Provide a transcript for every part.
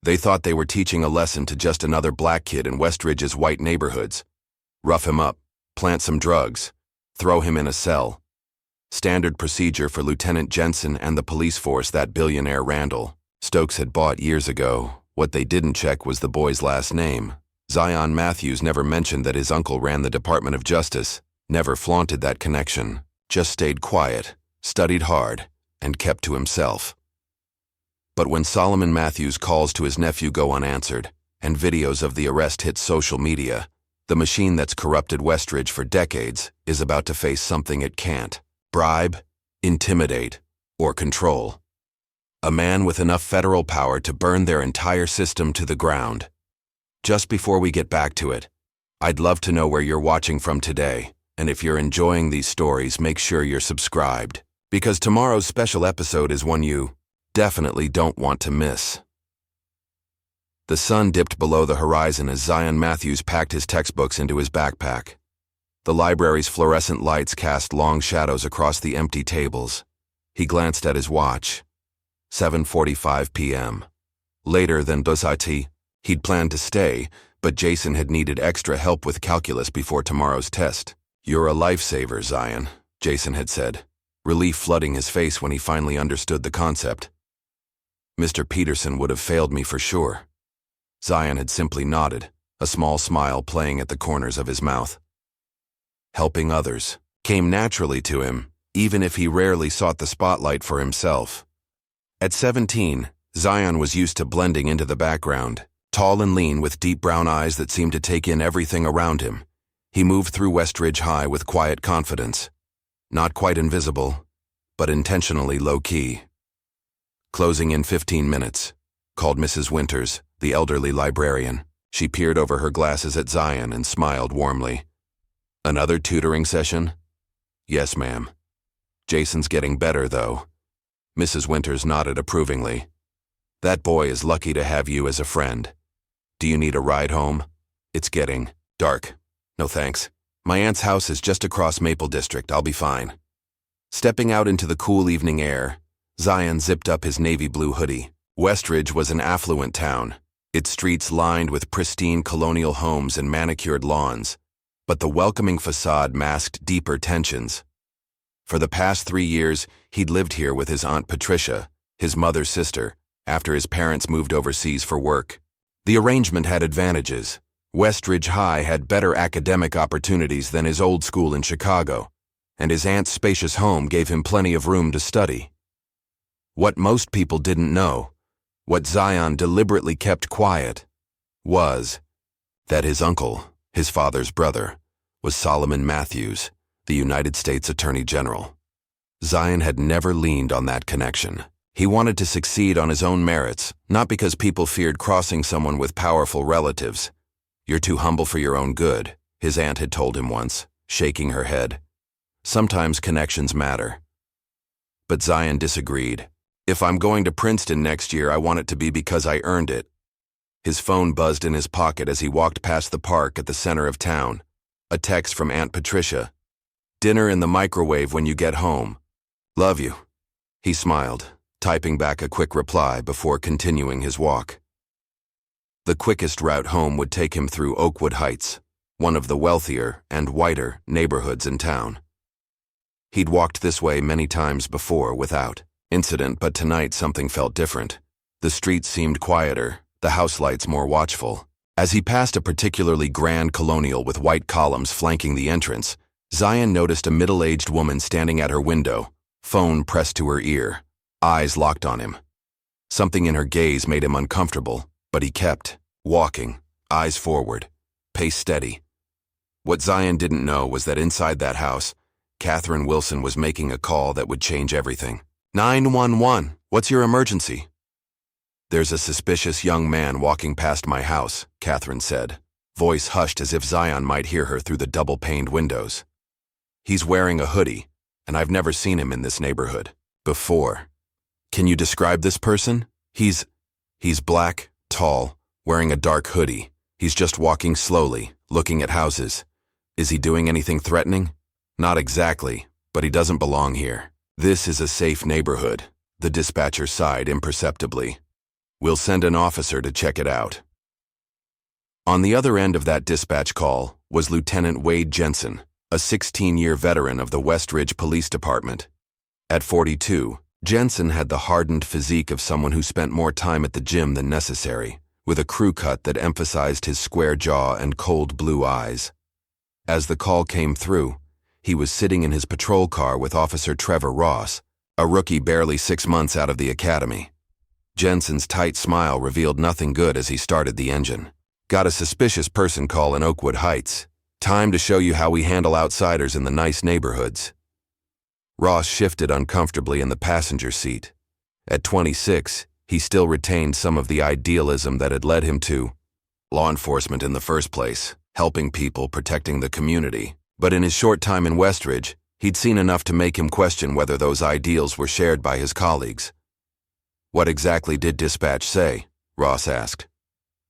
They thought they were teaching a lesson to just another black kid in Westridge's white neighborhoods. Rough him up, plant some drugs, throw him in a cell. Standard procedure for Lieutenant Jenson and the police force that billionaire Randall Stokes had bought years ago. What they didn't check was the boy's last name. Zion Matthews never mentioned that his uncle ran the Department of Justice, never flaunted that connection, just stayed quiet, studied hard, and kept to himself. But when Solomon Matthews' calls to his nephew go unanswered, and videos of the arrest hit social media, the machine that's corrupted Westridge for decades is about to face something it can't: bribe, intimidate, or control. A man with enough federal power to burn their entire system to the ground. Just before we get back to it, I'd love to know where you're watching from today, and if you're enjoying these stories, make sure you're subscribed, because tomorrow's special episode is one you definitely don't want to miss. The sun dipped below the horizon as Zion Matthews packed his textbooks into his backpack. The library's fluorescent lights cast long shadows across the empty tables. He glanced at his watch. 7:45 p.m. Later than Dosati, he'd planned to stay, but Jason had needed extra help with calculus before tomorrow's test. "You're a lifesaver, Zion," Jason had said, relief flooding his face when he finally understood the concept. "Mr. Peterson would have failed me for sure." Zion had simply nodded, a small smile playing at the corners of his mouth. Helping others came naturally to him, even if he rarely sought the spotlight for himself. At 17, Zion was used to blending into the background. Tall and lean with deep brown eyes that seemed to take in everything around him, he moved through Westridge High with quiet confidence. Not quite invisible, but intentionally low-key. "Closing in 15 minutes, called Mrs. Winters, the elderly librarian. She peered over her glasses at Zion and smiled warmly. "Another tutoring session?" "Yes, ma'am." "Jason's getting better, though." Mrs. Winters nodded approvingly. "That boy is lucky to have you as a friend. Do you need a ride home? It's getting dark." "No thanks. My aunt's house is just across Maple District. I'll be fine." Stepping out into the cool evening air, Zion zipped up his navy blue hoodie. Westridge was an affluent town, its streets lined with pristine colonial homes and manicured lawns, but the welcoming facade masked deeper tensions. For the past 3 years, he'd lived here with his Aunt Patricia, his mother's sister, after his parents moved overseas for work. The arrangement had advantages. Westridge High had better academic opportunities than his old school in Chicago, and his aunt's spacious home gave him plenty of room to study. What most people didn't know, what Zion deliberately kept quiet, was that his uncle, his father's brother, was Solomon Matthews, the United States Attorney General. Zion had never leaned on that connection. He wanted to succeed on his own merits, not because people feared crossing someone with powerful relatives. "You're too humble for your own good," his aunt had told him once, shaking her head. "Sometimes connections matter." But Zion disagreed. "If I'm going to Princeton next year, I want it to be because I earned it." His phone buzzed in his pocket as he walked past the park at the center of town. A text from Aunt Patricia. "Dinner in the microwave when you get home. Love you." He smiled, typing back a quick reply before continuing his walk. The quickest route home would take him through Oakwood Heights, one of the wealthier and whiter neighborhoods in town. He'd walked this way many times before without incident, but tonight something felt different. The streets seemed quieter, the house lights more watchful. As he passed a particularly grand colonial with white columns flanking the entrance, Zion noticed a middle-aged woman standing at her window, phone pressed to her ear, eyes locked on him. Something in her gaze made him uncomfortable, but he kept walking, eyes forward, pace steady. What Zion didn't know was that inside that house, Catherine Wilson was making a call that would change everything. 911, what's your emergency? "There's a suspicious young man walking past my house," Catherine said, voice hushed as if Zion might hear her through the double-paned windows. "He's wearing a hoodie, and I've never seen him in this neighborhood before." "Can you describe this person?" He's black, tall, wearing a dark hoodie. He's just walking slowly, looking at houses. Is he doing anything threatening?" "Not exactly, but he doesn't belong here." "This is a safe neighborhood," the dispatcher sighed imperceptibly. We'll send an officer to check it out. On the other end of that dispatch call was Lieutenant Jenson, a 16-year veteran of the Westridge Police Department. At 42, Jenson had the hardened physique of someone who spent more time at the gym than necessary, with a crew cut that emphasized his square jaw and cold blue eyes. As the call came through, he was sitting in his patrol car with Officer Trevor Ross, a rookie barely 6 months out of the academy. Jenson's tight smile revealed nothing good as he started the engine. Got a suspicious person call in Oakwood Heights. Time to show you how we handle outsiders in the nice neighborhoods. Ross shifted uncomfortably in the passenger seat. At 26, he still retained some of the idealism that had led him to law enforcement in the first place, helping people, protecting the community. But in his short time in Westridge, he'd seen enough to make him question whether those ideals were shared by his colleagues. What exactly did dispatch say? Ross asked.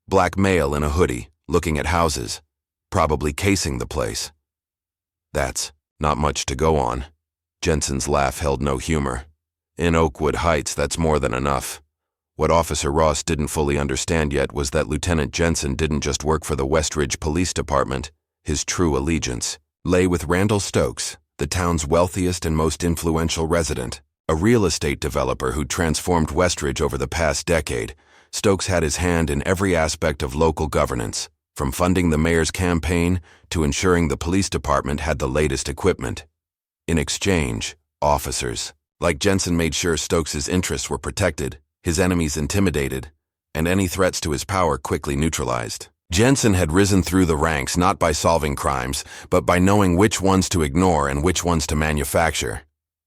Black male in a hoodie, looking at houses, probably casing the place. That's not much to go on. Jenson's laugh held no humor. In Oakwood Heights, that's more than enough. What Officer Ross didn't fully understand yet was that Lieutenant Jenson didn't just work for the Westridge Police Department. His true allegiance lay with Randall Stokes, the town's wealthiest and most influential resident. A real estate developer who'd transformed Westridge over the past decade, Stokes had his hand in every aspect of local governance, from funding the mayor's campaign to ensuring the police department had the latest equipment. In exchange, officers like Jenson made sure Stokes's interests were protected, his enemies intimidated, and any threats to his power quickly neutralized. Jenson had risen through the ranks not by solving crimes, but by knowing which ones to ignore and which ones to manufacture.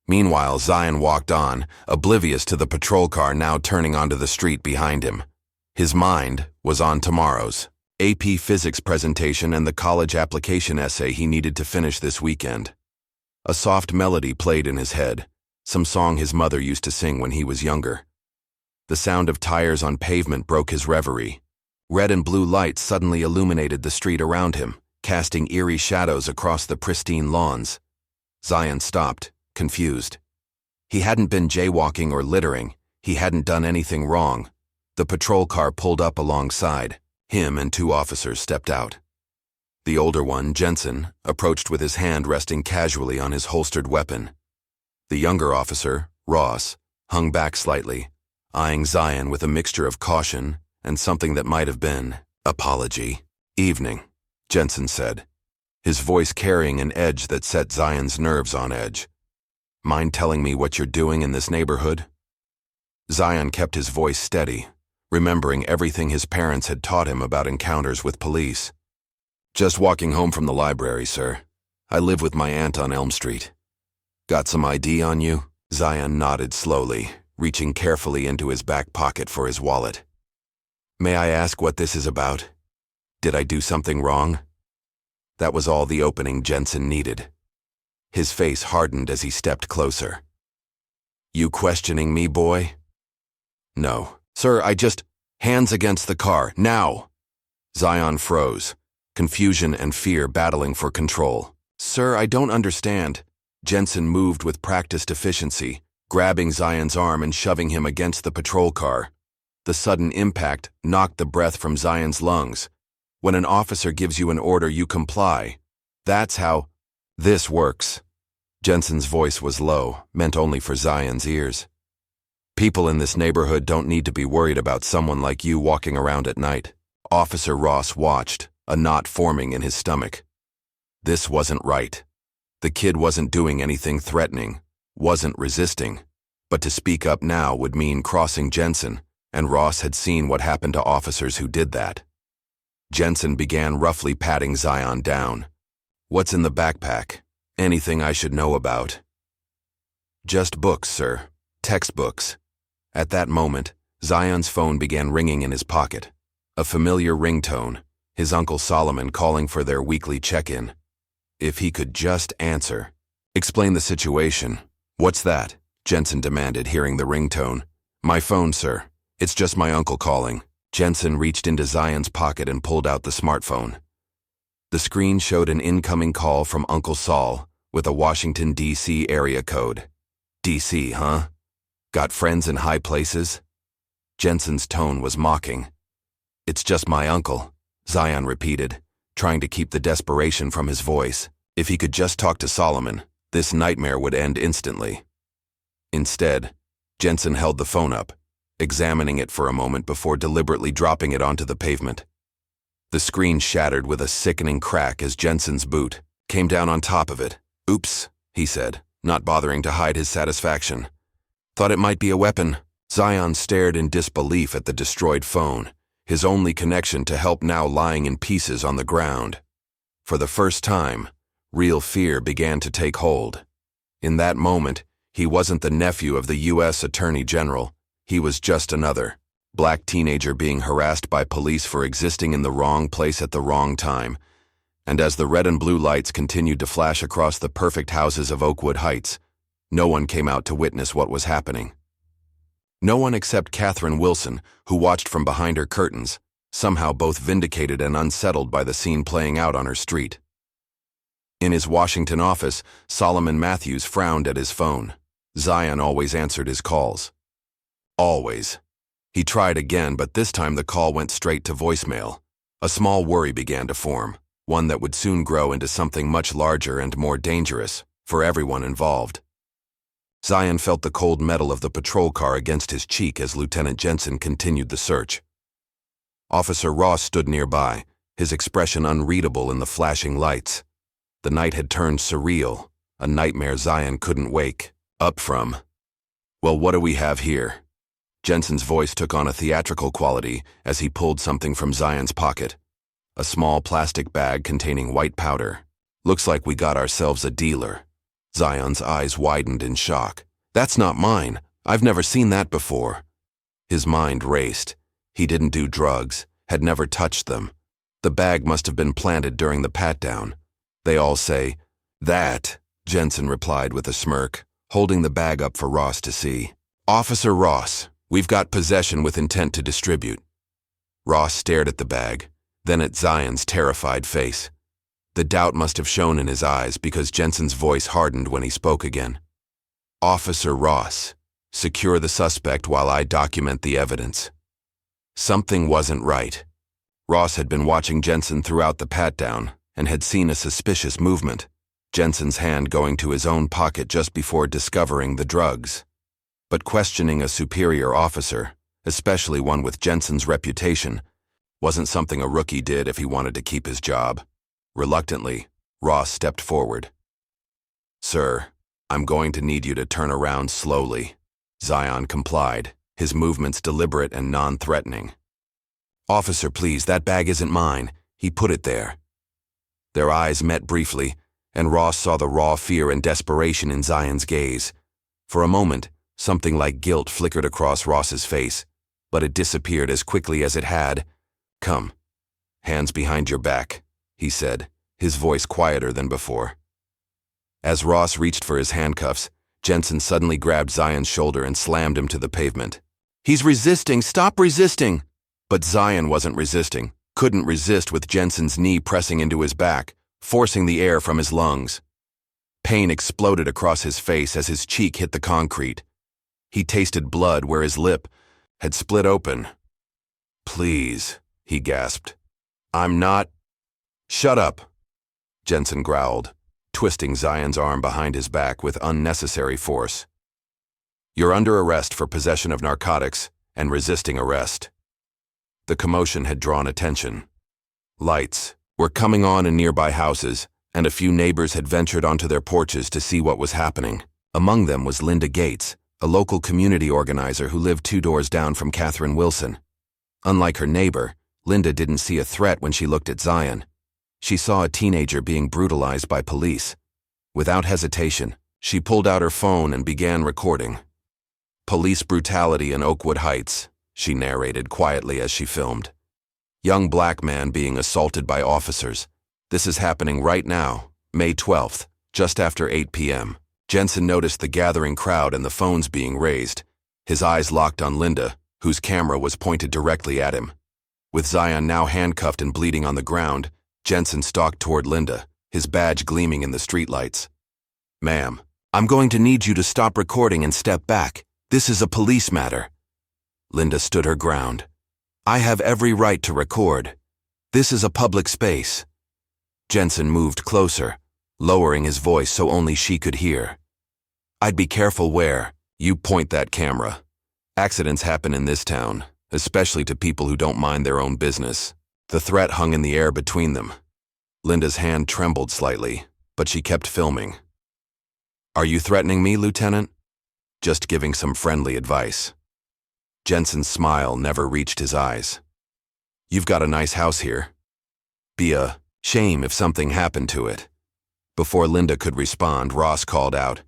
Meanwhile, Zion walked on, oblivious to the patrol car now turning onto the street behind him. His mind was on tomorrow's AP Physics presentation and the college application essay he needed to finish this weekend. A soft melody played in his head, some song his mother used to sing when he was younger. The sound of tires on pavement broke his reverie. Red and blue lights suddenly illuminated the street around him, casting eerie shadows across the pristine lawns. Zion stopped, confused. He hadn't been jaywalking or littering. He hadn't done anything wrong. The patrol car pulled up alongside. Him and 2 officers stepped out. The older one, Jenson, approached with his hand resting casually on his holstered weapon. The younger officer, Ross, hung back slightly, eyeing Zion with a mixture of caution and something that might have been apology. Evening, Jenson said, his voice carrying an edge that set Zion's nerves on edge. Mind telling me what you're doing in this neighborhood? Zion kept his voice steady, remembering everything his parents had taught him about encounters with police. Just walking home from the library, sir. I live with my aunt on Elm Street. Got some ID on you? Zion nodded slowly, reaching carefully into his back pocket for his wallet. May I ask what this is about? Did I do something wrong? That was all the opening Jenson needed. His face hardened as he stepped closer. You questioning me, boy? No. Sir, hands against the car, now! Zion froze, confusion and fear battling for control. Sir, I don't understand. Jenson moved with practiced efficiency, grabbing Zion's arm and shoving him against the patrol car. The sudden impact knocked the breath from Zion's lungs. When an officer gives you an order, you comply. That's how this works. Jenson's voice was low, meant only for Zion's ears. People in this neighborhood don't need to be worried about someone like you walking around at night. Officer Ross watched, a knot forming in his stomach. This wasn't right. The kid wasn't doing anything threatening, wasn't resisting. But to speak up now would mean crossing Jenson, and Ross had seen what happened to officers who did that. Jenson began roughly patting Zion down. What's in the backpack? Anything I should know about? Just books, sir. Textbooks. At that moment, Zion's phone began ringing in his pocket. A familiar ringtone, his Uncle Solomon calling for their weekly check-in. If he could just answer. Explain the situation. What's that? Jenson demanded, hearing the ringtone. My phone, sir. It's just my uncle calling. Jenson reached into Zion's pocket and pulled out the smartphone. The screen showed an incoming call from Uncle Saul with a Washington, D.C. area code. D.C., huh? Got friends in high places? Jenson's tone was mocking. "It's just my uncle," Zion repeated, trying to keep the desperation from his voice. If he could just talk to Solomon, this nightmare would end instantly. Instead, Jenson held the phone up, examining it for a moment before deliberately dropping it onto the pavement. The screen shattered with a sickening crack as Jenson's boot came down on top of it. "Oops," he said, not bothering to hide his satisfaction. "Thought it might be a weapon." Zion stared in disbelief at the destroyed phone, his only connection to help now lying in pieces on the ground. For the first time, real fear began to take hold. In that moment, he wasn't the nephew of the U.S. Attorney General. He was just another black teenager being harassed by police for existing in the wrong place at the wrong time. And as the red and blue lights continued to flash across the perfect houses of Oakwood Heights, no one came out to witness what was happening. No one except Catherine Wilson, who watched from behind her curtains, somehow both vindicated and unsettled by the scene playing out on her street. In his Washington office, Solomon Matthews frowned at his phone. Zion always answered his calls. Always. He tried again, but this time the call went straight to voicemail. A small worry began to form, one that would soon grow into something much larger and more dangerous for everyone involved. Zion felt the cold metal of the patrol car against his cheek as Lieutenant Jenson continued the search. Officer Ross stood nearby, his expression unreadable in the flashing lights. The night had turned surreal, a nightmare Zion couldn't wake up from. "Well, what do we have here?" Jenson's voice took on a theatrical quality as he pulled something from Zion's pocket. A small plastic bag containing white powder. "Looks like we got ourselves a dealer." Zion's eyes widened in shock. "That's not mine. I've never seen that before." His mind raced. He didn't do drugs, had never touched them. The bag must have been planted during the pat-down. "They all say that," Jenson replied with a smirk, holding the bag up for Ross to see. "Officer Ross, we've got possession with intent to distribute." Ross stared at the bag, then at Zion's terrified face. The doubt must have shown in his eyes because Jenson's voice hardened when he spoke again. "Officer Ross, secure the suspect while I document the evidence." Something wasn't right. Ross had been watching Jenson throughout the pat-down and had seen a suspicious movement, Jenson's hand going to his own pocket just before discovering the drugs. But questioning a superior officer, especially one with Jenson's reputation, wasn't something a rookie did if he wanted to keep his job. Reluctantly, Ross stepped forward. "Sir, I'm going to need you to turn around slowly." Zion complied, his movements deliberate and non-threatening. "Officer, please, that bag isn't mine. He put it there." Their eyes met briefly, and Ross saw the raw fear and desperation in Zion's gaze. For a moment, something like guilt flickered across Ross's face, but it disappeared as quickly as it had. "Come. Hands behind your back," he said, his voice quieter than before. As Ross reached for his handcuffs, Jenson suddenly grabbed Zion's shoulder and slammed him to the pavement. "He's resisting! Stop resisting!" But Zion wasn't resisting, couldn't resist with Jenson's knee pressing into his back, forcing the air from his lungs. Pain exploded across his face as his cheek hit the concrete. He tasted blood where his lip had split open. "Please," he gasped. "I'm not—" "Shut up," Jenson growled, twisting Zion's arm behind his back with unnecessary force. "You're under arrest for possession of narcotics and resisting arrest." The commotion had drawn attention. Lights were coming on in nearby houses, and a few neighbors had ventured onto their porches to see what was happening. Among them was Linda Gates, a local community organizer who lived 2 doors down from Catherine Wilson. Unlike her neighbor, Linda didn't see a threat when she looked at Zion. She saw a teenager being brutalized by police. Without hesitation, she pulled out her phone and began recording. "Police brutality in Oakwood Heights," she narrated quietly as she filmed. "Young black man being assaulted by officers. This is happening right now, May 12th, just after 8 p.m. Jenson noticed the gathering crowd and the phones being raised. His eyes locked on Linda, whose camera was pointed directly at him. With Zion now handcuffed and bleeding on the ground, Jenson stalked toward Linda, his badge gleaming in the streetlights. "Ma'am, I'm going to need you to stop recording and step back. This is a police matter." Linda stood her ground. I have every right to record. This is a public space. Jenson moved closer, lowering his voice so only she could hear. I'd be careful where you point that camera. Accidents happen in this town, especially to people who don't mind their own business. The threat hung in the air between them. Linda's hand trembled slightly, but she kept filming. Are you threatening me, Lieutenant? Just giving some friendly advice. Jenson's smile never reached his eyes. You've got a nice house here. Be a shame if something happened to it. Before Linda could respond, Ross called out,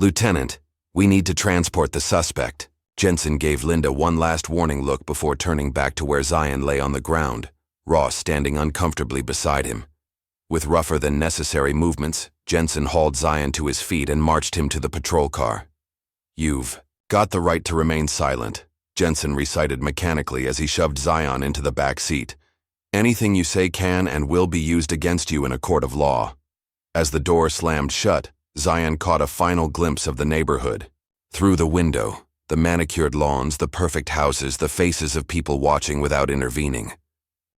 Lieutenant, we need to transport the suspect. Jenson gave Linda one last warning look before turning back to where Zion lay on the ground, Ross standing uncomfortably beside him. With rougher than necessary movements, Jenson hauled Zion to his feet and marched him to the patrol car. You've got the right to remain silent, Jenson recited mechanically as he shoved Zion into the back seat. Anything you say can and will be used against you in a court of law. As the door slammed shut, Zion caught a final glimpse of the neighborhood. Through the window, the manicured lawns, the perfect houses, the faces of people watching without intervening.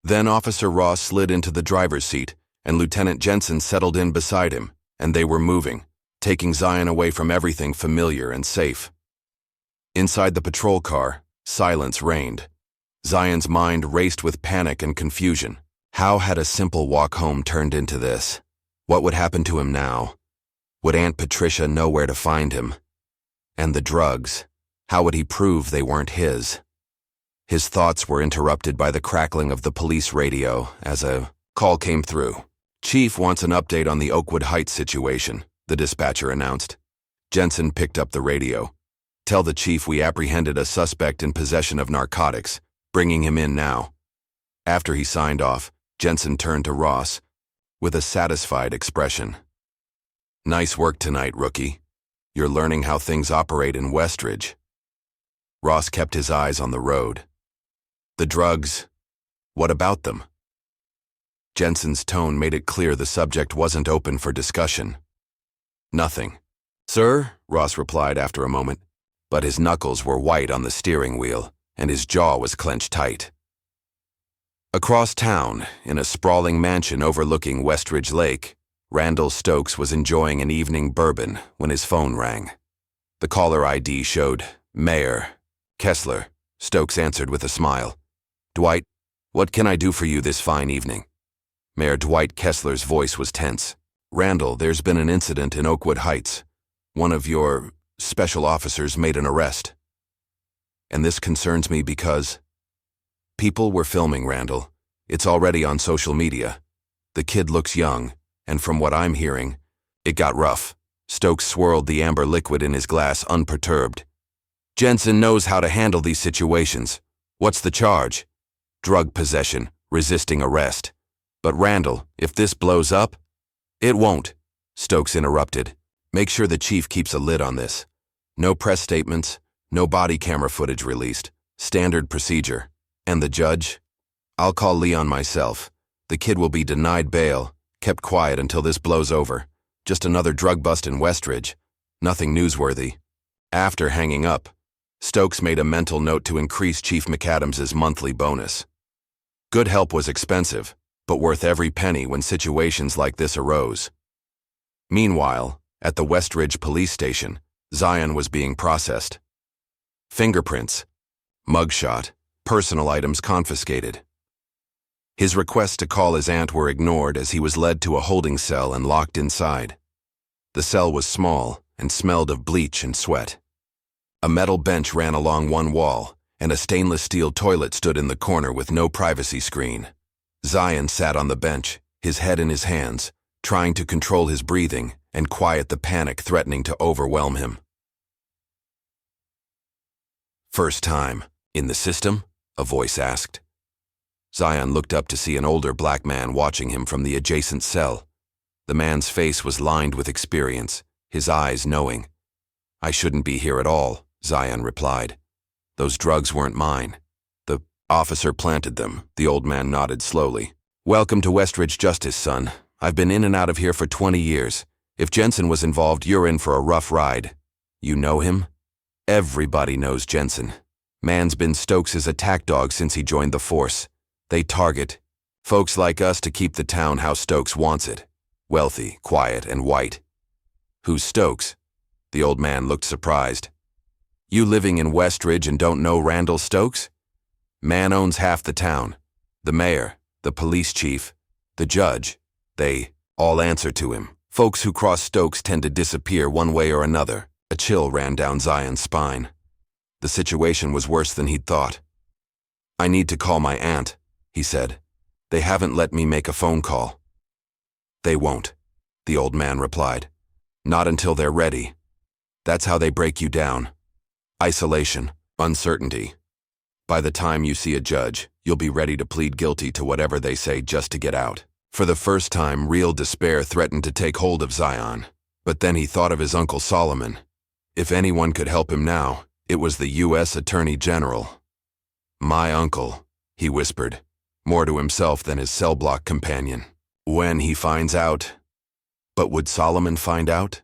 Then Officer Ross slid into the driver's seat, and Lieutenant Jenson settled in beside him, and they were moving, taking Zion away from everything familiar and safe. Inside the patrol car, silence reigned. Zion's mind raced with panic and confusion. How had a simple walk home turned into this? What would happen to him now? Would Aunt Patricia know where to find him? And the drugs, how would he prove they weren't his? His thoughts were interrupted by the crackling of the police radio as a call came through. Chief wants an update on the Oakwood Heights situation, the dispatcher announced. Jenson picked up the radio. Tell the chief we apprehended a suspect in possession of narcotics, bringing him in now. After he signed off, Jenson turned to Ross with a satisfied expression. Nice work tonight, rookie. You're learning how things operate in Westridge. Ross kept his eyes on the road. The drugs, what about them? Jenson's tone made it clear the subject wasn't open for discussion. Nothing. Sir, Ross replied after a moment, but his knuckles were white on the steering wheel, and his jaw was clenched tight. Across town, in a sprawling mansion overlooking Westridge Lake, Randall Stokes was enjoying an evening bourbon when his phone rang. The caller ID showed Mayor Kessler. Stokes answered with a smile. Dwight, what can I do for you this fine evening? Mayor Dwight Kessler's voice was tense. Randall, there's been an incident in Oakwood Heights. One of your special officers made an arrest. And this concerns me because people were filming Randall. It's already on social media. The kid looks young, and from what I'm hearing, it got rough. Stokes swirled the amber liquid in his glass unperturbed. Jenson knows how to handle these situations. What's the charge? Drug possession, resisting arrest. But Randall, if this blows up, it won't, Stokes interrupted. Make sure the chief keeps a lid on this. No press statements, no body camera footage released. Standard procedure. And the judge? I'll call Leon myself. The kid will be denied bail, kept quiet until this blows over. Just another drug bust in Westridge. Nothing newsworthy. After hanging up, Stokes made a mental note to increase Chief McAdams's monthly bonus. Good help was expensive, but worth every penny when situations like this arose. Meanwhile, at the Westridge police station, Zion was being processed. Fingerprints, mugshot, personal items confiscated. His requests to call his aunt were ignored as he was led to a holding cell and locked inside. The cell was small and smelled of bleach and sweat. A metal bench ran along one wall, and a stainless steel toilet stood in the corner with no privacy screen. Zion sat on the bench, his head in his hands, trying to control his breathing and quiet the panic threatening to overwhelm him. First time, in the system? A voice asked. Zion looked up to see an older black man watching him from the adjacent cell. The man's face was lined with experience, his eyes knowing. I shouldn't be here at all, Zion replied. Those drugs weren't mine. The officer planted them, the old man nodded slowly. Welcome to Westridge Justice, son. I've been in and out of here for 20 years. If Jenson was involved, you're in for a rough ride. You know him? Everybody knows Jenson. Man's been Stokes' attack dog since he joined the force. They target folks like us to keep the town how Stokes wants it. Wealthy, quiet, and white. Who's Stokes? The old man looked surprised. You living in Westridge and don't know Randall Stokes? Man owns half the town. The mayor, the police chief, the judge. They all answer to him. Folks who cross Stokes tend to disappear one way or another. A chill ran down Zion's spine. The situation was worse than he'd thought. I need to call my aunt, he said. They haven't let me make a phone call. They won't, the old man replied. Not until they're ready. That's how they break you down. Isolation, uncertainty. By the time you see a judge, you'll be ready to plead guilty to whatever they say just to get out. For the first time, real despair threatened to take hold of Zion. But then he thought of his Uncle Solomon. If anyone could help him now, it was the U.S. Attorney General. My uncle, he whispered, more to himself than his cell block companion. When he finds out. But would Solomon find out?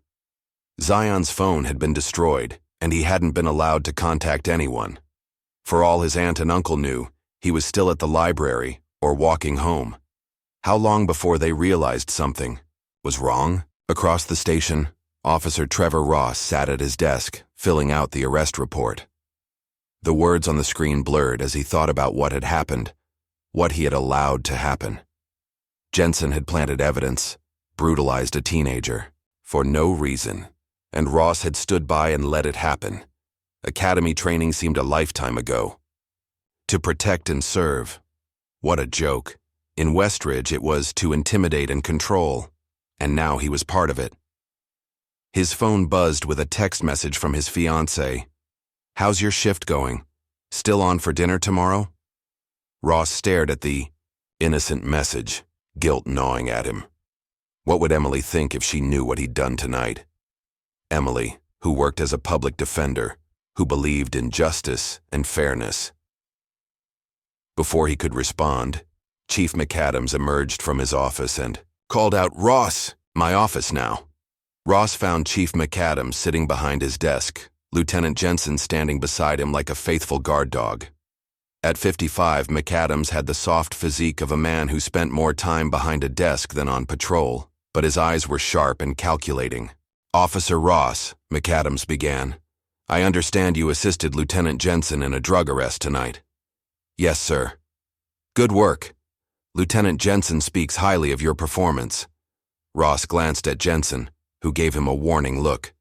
Zion's phone had been destroyed, and he hadn't been allowed to contact anyone. For all his aunt and uncle knew, he was still at the library or walking home. How long before they realized something was wrong? Across the station, Officer Trevor Ross sat at his desk, filling out the arrest report. The words on the screen blurred as he thought about what had happened, what he had allowed to happen. Jenson had planted evidence, brutalized a teenager, for no reason, and Ross had stood by and let it happen. Academy training seemed a lifetime ago. To protect and serve. What a joke. In Westridge, it was to intimidate and control, and now he was part of it. His phone buzzed with a text message from his fiancée. How's your shift going? Still on for dinner tomorrow? Ross stared at the innocent message, guilt gnawing at him. What would Emily think if she knew what he'd done tonight? Emily, who worked as a public defender, who believed in justice and fairness. Before he could respond, Chief McAdams emerged from his office and called out, Ross, my office now. Ross found Chief McAdams sitting behind his desk, Lieutenant Jenson standing beside him like a faithful guard dog. At 55, McAdams had the soft physique of a man who spent more time behind a desk than on patrol, but his eyes were sharp and calculating. Officer Ross, McAdams began, I understand you assisted Lieutenant Jenson in a drug arrest tonight. Yes, sir. Good work. Lieutenant Jenson speaks highly of your performance. Ross glanced at Jenson, who gave him a warning look.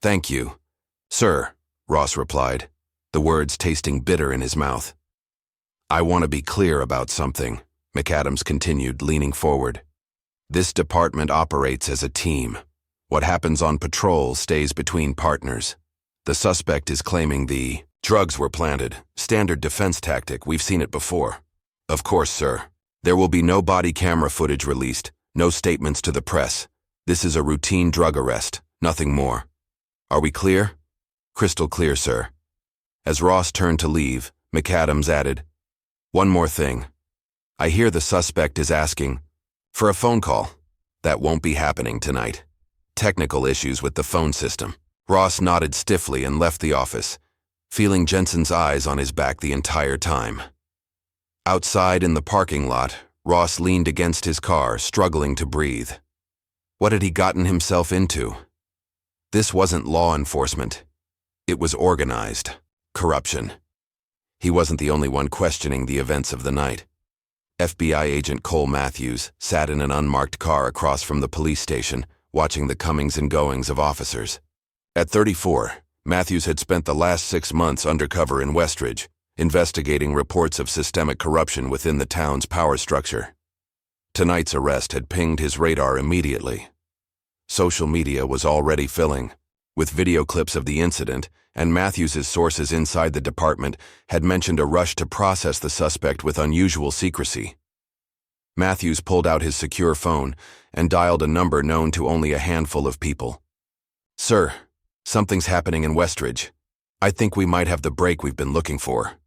Thank you. Sir, Ross replied, the words tasting bitter in his mouth. I want to be clear about something, McAdams continued, leaning forward. This department operates as a team. What happens on patrol stays between partners. The suspect is claiming the drugs were planted. Standard defense tactic, we've seen it before. Of course, sir. There will be no body camera footage released, no statements to the press. This is a routine drug arrest, nothing more. Are we clear? Crystal clear, sir. As Ross turned to leave, McAdams added, One more thing. I hear the suspect is asking for a phone call. That won't be happening tonight. Technical issues with the phone system. Ross nodded stiffly and left the office, feeling Jenson's eyes on his back the entire time. Outside in the parking lot, Ross leaned against his car, struggling to breathe. What had he gotten himself into? This wasn't law enforcement. It was organized corruption. He wasn't the only one questioning the events of the night. FBI agent Cole Matthews sat in an unmarked car across from the police station, watching the comings and goings of officers. At 34, Matthews had spent the last 6 months undercover in Westridge, investigating reports of systemic corruption within the town's power structure. Tonight's arrest had pinged his radar immediately. Social media was already filling, with video clips of the incident, and Matthews's sources inside the department had mentioned a rush to process the suspect with unusual secrecy. Matthews pulled out his secure phone and dialed a number known to only a handful of people. Sir, something's happening in Westridge. I think we might have the break we've been looking for.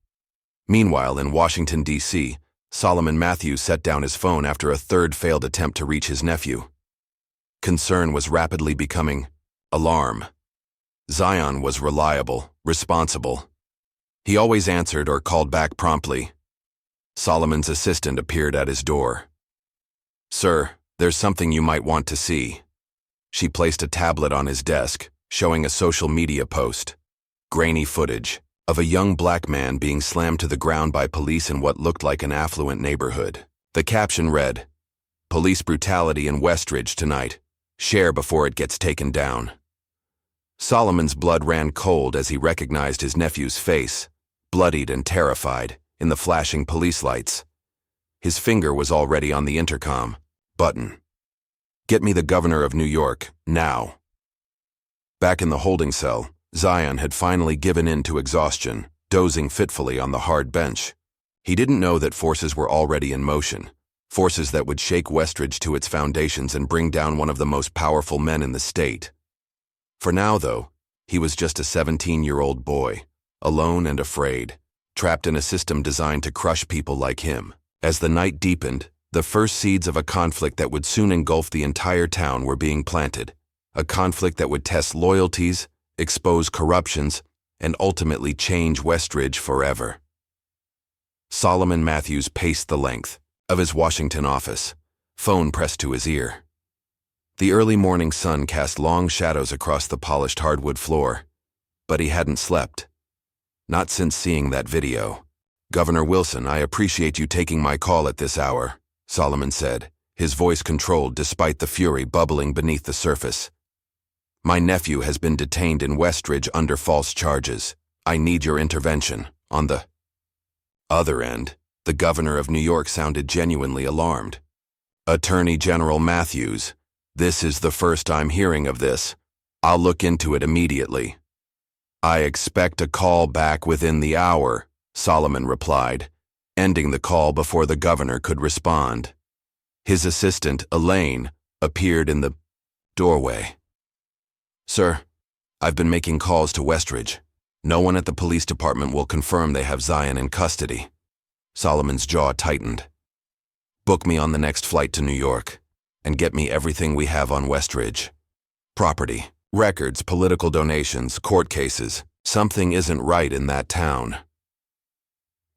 Meanwhile, in Washington, D.C., Solomon Matthews set down his phone after a third failed attempt to reach his nephew. Concern was rapidly becoming alarm. Zion was reliable, responsible. He always answered or called back promptly. Solomon's assistant appeared at his door. "Sir, there's something you might want to see." She placed a tablet on his desk, showing a social media post. Grainy footage of a young black man being slammed to the ground by police in what looked like an affluent neighborhood. The caption read, "Police brutality in Westridge tonight. Share before it gets taken down." Solomon's blood ran cold as he recognized his nephew's face, bloodied and terrified, in the flashing police lights. His finger was already on the intercom button. "Get me the governor of New York, now." Back in the holding cell, Zion had finally given in to exhaustion, dozing fitfully on the hard bench. He didn't know that forces were already in motion, forces that would shake Westridge to its foundations and bring down one of the most powerful men in the state. For now, though, he was just a 17-year-old boy, alone and afraid, trapped in a system designed to crush people like him. As the night deepened, the first seeds of a conflict that would soon engulf the entire town were being planted, a conflict that would test loyalties, expose corruptions, and ultimately change Westridge forever. Solomon Matthews paced the length of his Washington office, phone pressed to his ear. The early morning sun cast long shadows across the polished hardwood floor, but he hadn't slept. Not since seeing that video. "Governor Wilson, I appreciate you taking my call at this hour," Solomon said, his voice controlled despite the fury bubbling beneath the surface. "My nephew has been detained in Westridge under false charges. I need your intervention." On the other end, the governor of New York sounded genuinely alarmed. "Attorney General Matthews, this is the first I'm hearing of this. I'll look into it immediately." "I expect a call back within the hour," Solomon replied, ending the call before the governor could respond. His assistant, Elaine, appeared in the doorway. "Sir, I've been making calls to Westridge. No one at the police department will confirm they have Zion in custody." Solomon's jaw tightened. "Book me on the next flight to New York, and get me everything we have on Westridge. Property, records, political donations, court cases. Something isn't right in that town."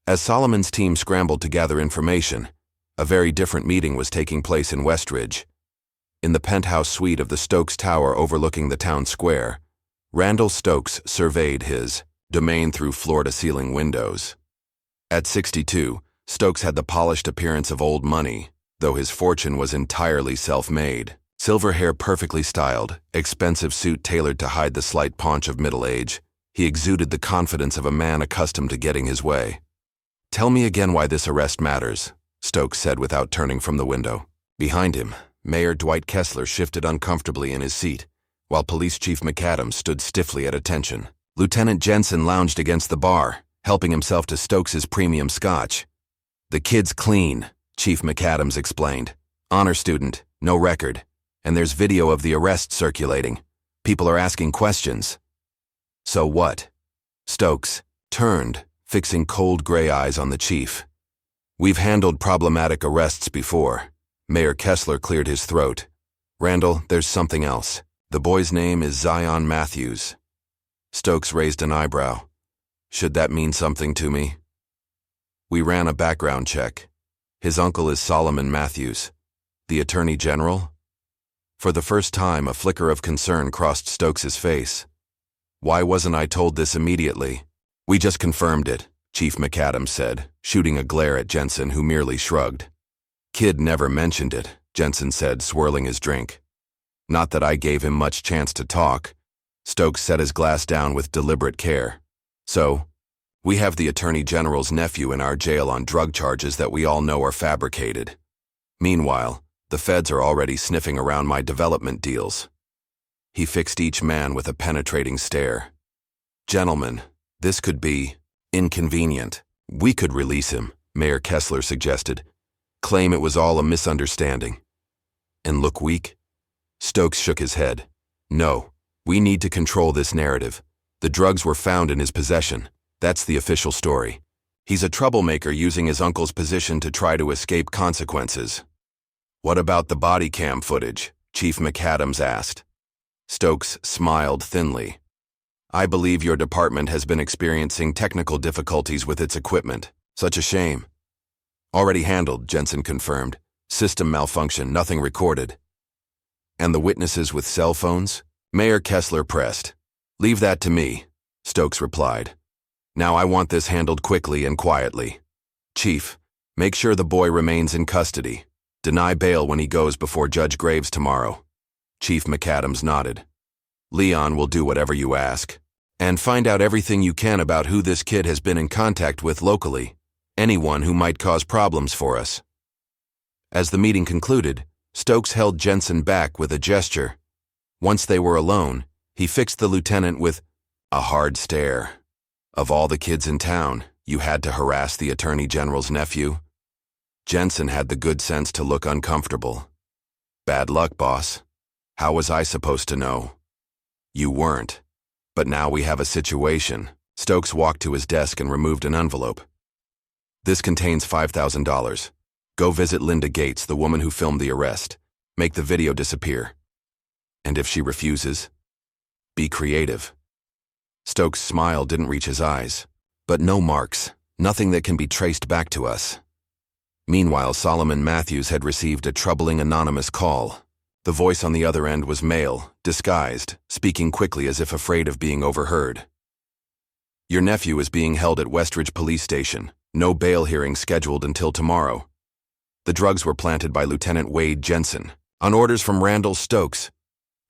As Solomon's team scrambled to gather information, a very different meeting was taking place in Westridge. In the penthouse suite of the Stokes Tower overlooking the town square, Randall Stokes surveyed his domain through floor-to-ceiling windows. At 62, Stokes had the polished appearance of old money, though his fortune was entirely self-made. Silver hair perfectly styled, expensive suit tailored to hide the slight paunch of middle age, he exuded the confidence of a man accustomed to getting his way. "Tell me again why this arrest matters," Stokes said without turning from the window. Behind him, Mayor Dwight Kessler shifted uncomfortably in his seat, while Police Chief McAdams stood stiffly at attention. Lieutenant Jenson lounged against the bar, helping himself to Stokes's premium scotch. "The kid's clean," Chief McAdams explained. "Honor student, no record, and there's video of the arrest circulating. People are asking questions." "So what?" Stokes turned, fixing cold gray eyes on the chief. "We've handled problematic arrests before." Mayor Kessler cleared his throat. "Randall, there's something else. The boy's name is Zion Matthews." Stokes raised an eyebrow. "Should that mean something to me?" "We ran a background check. His uncle is Solomon Matthews, the Attorney General." For the first time, a flicker of concern crossed Stokes's face. "Why wasn't I told this immediately?" "We just confirmed it," Chief McAdams said, shooting a glare at Jenson, who merely shrugged. "Kid never mentioned it," Jenson said, swirling his drink. "Not that I gave him much chance to talk." Stokes set his glass down with deliberate care. "So, we have the Attorney General's nephew in our jail on drug charges that we all know are fabricated. Meanwhile, the feds are already sniffing around my development deals." He fixed each man with a penetrating stare. "Gentlemen, this could be inconvenient. We could release him," Mayor Kessler suggested. "Claim it was all a misunderstanding." "And look weak?" Stokes shook his head. "No, we need to control this narrative. The drugs were found in his possession. That's the official story. He's a troublemaker using his uncle's position to try to escape consequences." "What about the body cam footage?" Chief McAdams asked. Stokes smiled thinly. I believe your department has been experiencing technical difficulties with its equipment. Such a shame. Already handled, Jenson confirmed. System malfunction, nothing recorded. And the witnesses with cell phones? Mayor Kessler pressed. Leave that to me, Stokes replied. Now I want this handled quickly and quietly. Chief, make sure the boy remains in custody. Deny bail when he goes before Judge Graves tomorrow. Chief McAdams nodded. Leon will do whatever you ask. And find out everything you can about who this kid has been in contact with locally. Anyone who might cause problems for us. As the meeting concluded, Stokes held Jenson back with a gesture. Once they were alone, he fixed the lieutenant with a hard stare. Of all the kids in town, you had to harass the Attorney General's nephew? Jenson had the good sense to look uncomfortable. Bad luck, boss. How was I supposed to know? You weren't. But now we have a situation. Stokes walked to his desk and removed an envelope. This contains $5,000. Go visit Linda Gates, the woman who filmed the arrest. Make the video disappear. And if she refuses? Be creative. Stokes' smile didn't reach his eyes. But no marks, nothing that can be traced back to us. Meanwhile, Solomon Matthews had received a troubling anonymous call. The voice on the other end was male, disguised, speaking quickly as if afraid of being overheard. Your nephew is being held at Westridge Police Station. No bail hearing scheduled until tomorrow. The drugs were planted by Lieutenant Jenson, on orders from Randall Stokes.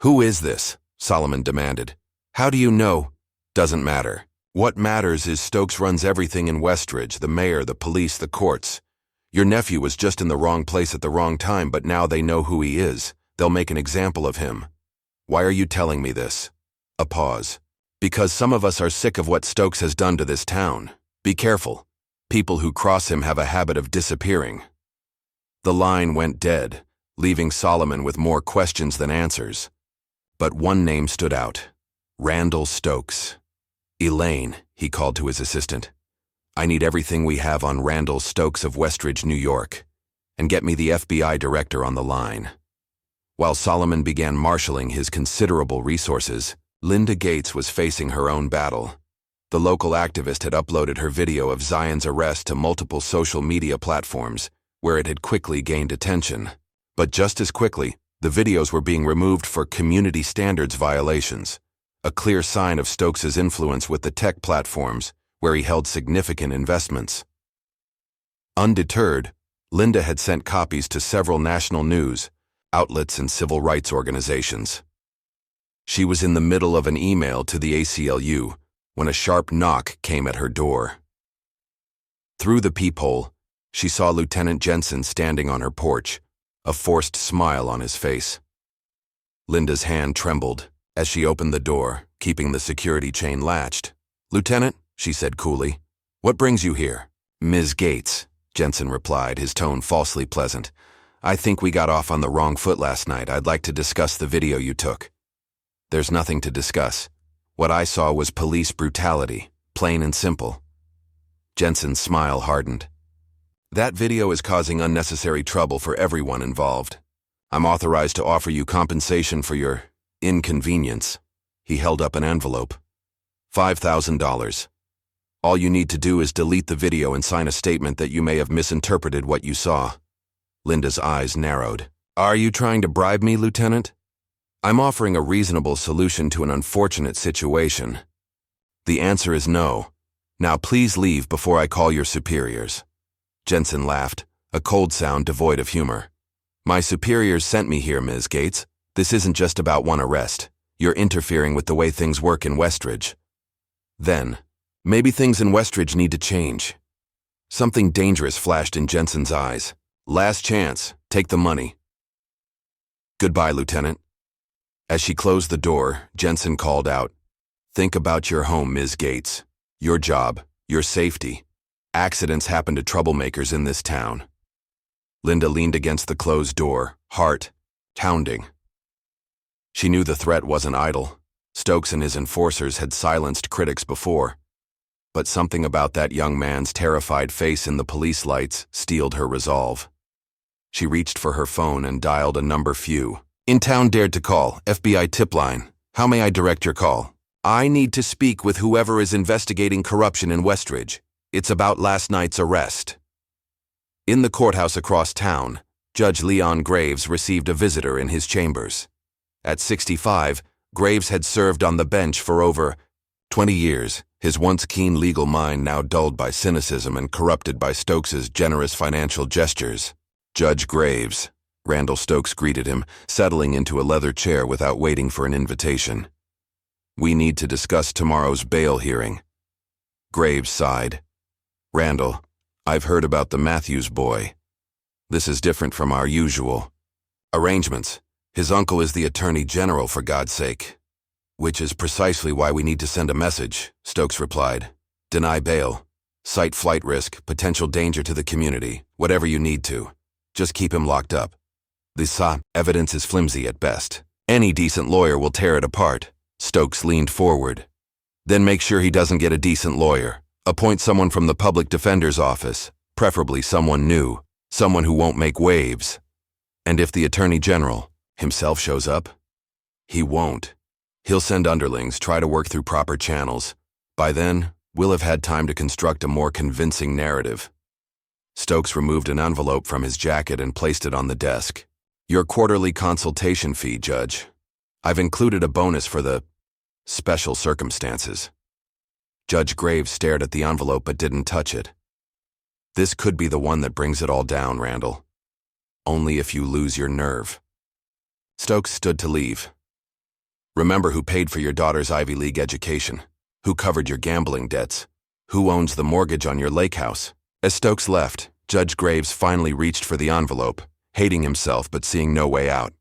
Who is this? Solomon demanded. How do you know? Doesn't matter. What matters is Stokes runs everything in Westridge, the mayor, the police, the courts. Your nephew was just in the wrong place at the wrong time, but now they know who he is. They'll make an example of him. Why are you telling me this? A pause. Because some of us are sick of what Stokes has done to this town. Be careful. People who cross him have a habit of disappearing. The line went dead, leaving Solomon with more questions than answers. But one name stood out. Randall Stokes. Elaine, he called to his assistant. I need everything we have on Randall Stokes of Westridge, New York. And get me the FBI director on the line. While Solomon began marshaling his considerable resources, Linda Gates was facing her own battle. The local activist had uploaded her video of Zion's arrest to multiple social media platforms, where it had quickly gained attention. But just as quickly, the videos were being removed for community standards violations, a clear sign of Stokes' influence with the tech platforms, where he held significant investments. Undeterred, Linda had sent copies to several national news outlets and civil rights organizations. She was in the middle of an email to the ACLU when a sharp knock came at her door. Through the peephole, she saw Lieutenant Jenson standing on her porch, a forced smile on his face. Linda's hand trembled as she opened the door, keeping the security chain latched. Lieutenant, she said coolly, what brings you here? Ms. Gates, Jenson replied, his tone falsely pleasant. I think we got off on the wrong foot last night. I'd like to discuss the video you took. There's nothing to discuss. What I saw was police brutality, plain and simple. Jenson's smile hardened. That video is causing unnecessary trouble for everyone involved. I'm authorized to offer you compensation for your inconvenience. He held up an envelope. $5,000. All you need to do is delete the video and sign a statement that you may have misinterpreted what you saw. Linda's eyes narrowed. Are you trying to bribe me, Lieutenant? I'm offering a reasonable solution to an unfortunate situation. The answer is no. Now please leave before I call your superiors. Jenson laughed, a cold sound devoid of humor. My superiors sent me here, Ms. Gates. This isn't just about one arrest. You're interfering with the way things work in Westridge. Then, maybe things in Westridge need to change. Something dangerous flashed in Jenson's eyes. Last chance. Take the money. Goodbye, Lieutenant. As she closed the door, Jenson called out, Think about your home, Ms. Gates. Your job, your safety. Accidents happen to troublemakers in this town. Linda leaned against the closed door, heart pounding. She knew the threat wasn't idle. Stokes and his enforcers had silenced critics before. But something about that young man's terrified face in the police lights steeled her resolve. She reached for her phone and dialed a number few. In town dared to call, FBI tip line. How may I direct your call? I need to speak with whoever is investigating corruption in Westridge. It's about last night's arrest. In the courthouse across town, Judge Leon Graves received a visitor in his chambers. At 65, Graves had served on the bench for over 20 years, his once keen legal mind now dulled by cynicism and corrupted by Stokes's generous financial gestures. Judge Graves, Randall Stokes greeted him, settling into a leather chair without waiting for an invitation. We need to discuss tomorrow's bail hearing. Graves sighed. Randall, I've heard about the Matthews boy. This is different from our usual arrangements. His uncle is the Attorney General, for God's sake. Which is precisely why we need to send a message, Stokes replied. Deny bail. Cite flight risk, potential danger to the community, whatever you need to. Just keep him locked up. The evidence is flimsy at best. Any decent lawyer will tear it apart. Stokes leaned forward. Then make sure he doesn't get a decent lawyer. Appoint someone from the public defender's office, preferably someone new, someone who won't make waves. And if the Attorney General himself shows up, he won't. He'll send underlings, try to work through proper channels. By then, we'll have had time to construct a more convincing narrative. Stokes removed an envelope from his jacket and placed it on the desk. Your quarterly consultation fee, Judge. I've included a bonus for the special circumstances. Judge Graves stared at the envelope but didn't touch it. This could be the one that brings it all down, Randall. Only if you lose your nerve. Stokes stood to leave. Remember who paid for your daughter's Ivy League education, who covered your gambling debts, who owns the mortgage on your lake house. As Stokes left, Judge Graves finally reached for the envelope, hating himself but seeing no way out.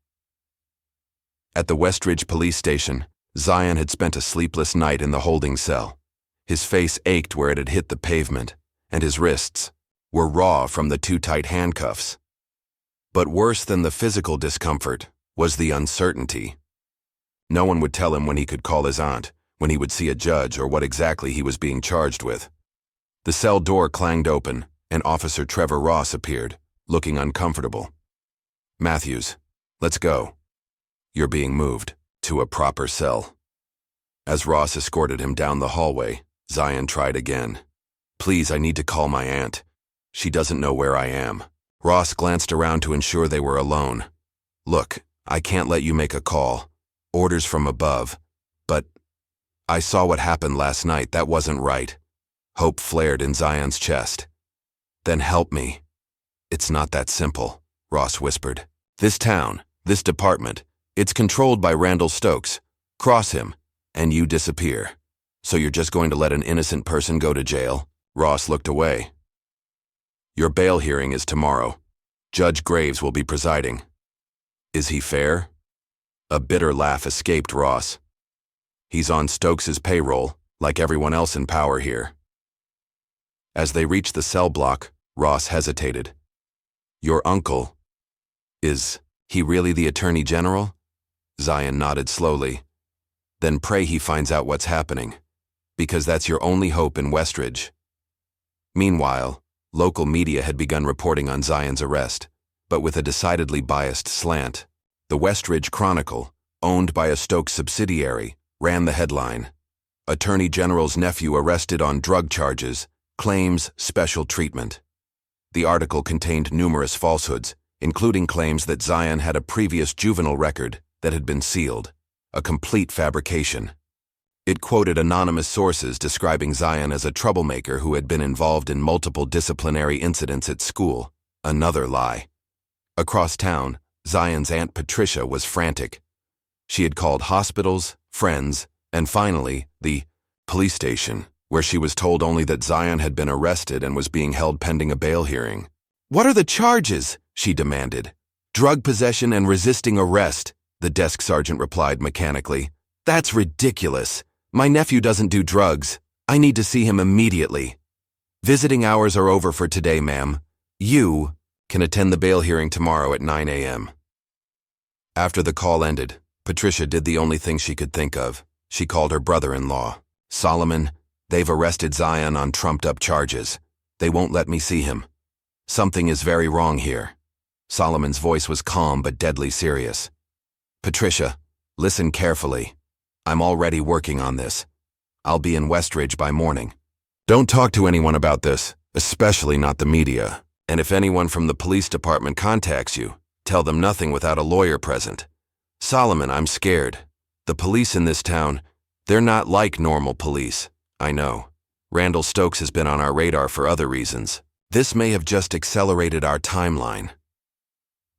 At the Westridge police station, Zion had spent a sleepless night in the holding cell. His face ached where it had hit the pavement, and his wrists were raw from the too tight handcuffs. But worse than the physical discomfort was the uncertainty. No one would tell him when he could call his aunt, when he would see a judge, or what exactly he was being charged with. The cell door clanged open, and Officer Trevor Ross appeared, looking uncomfortable. Matthews, let's go. You're being moved to a proper cell. As Ross escorted him down the hallway, Zion tried again. Please, I need to call my aunt. She doesn't know where I am. Ross glanced around to ensure they were alone. Look, I can't let you make a call. Orders from above. But I saw what happened last night. That wasn't right. Hope flared in Zion's chest. Then help me. It's not that simple, Ross whispered. This town, this department, it's controlled by Randall Stokes. Cross him, and you disappear. So you're just going to let an innocent person go to jail? Ross looked away. Your bail hearing is tomorrow. Judge Graves will be presiding. Is he fair? A bitter laugh escaped Ross. He's on Stokes's payroll, like everyone else in power here. As they reached the cell block, Ross hesitated. Your uncle, is he really the Attorney General? Zion nodded slowly. Then pray he finds out what's happening, because that's your only hope in Westridge. Meanwhile, local media had begun reporting on Zion's arrest, but with a decidedly biased slant. The Westridge Chronicle, owned by a Stokes subsidiary, ran the headline. Attorney General's nephew arrested on drug charges, claims special treatment. The article contained numerous falsehoods, including claims that Zion had a previous juvenile record that had been sealed, a complete fabrication. It quoted anonymous sources describing Zion as a troublemaker who had been involved in multiple disciplinary incidents at school, another lie. Across town, Zion's Aunt Patricia was frantic. She had called hospitals, friends, and finally, the police station, where she was told only that Zion had been arrested and was being held pending a bail hearing. What are the charges? She demanded. Drug possession and resisting arrest, the desk sergeant replied mechanically. That's ridiculous. My nephew doesn't do drugs. I need to see him immediately. Visiting hours are over for today, ma'am. You can attend the bail hearing tomorrow at 9 a.m. After the call ended, Patricia did the only thing she could think of. She called her brother-in-law. Solomon, they've arrested Zion on trumped-up charges. They won't let me see him. Something is very wrong here. Solomon's voice was calm but deadly serious. Patricia, listen carefully. I'm already working on this. I'll be in Westridge by morning. Don't talk to anyone about this, especially not the media. And if anyone from the police department contacts you, tell them nothing without a lawyer present. Solomon, I'm scared. The police in this town, they're not like normal police. I know. Randall Stokes has been on our radar for other reasons. This may have just accelerated our timeline.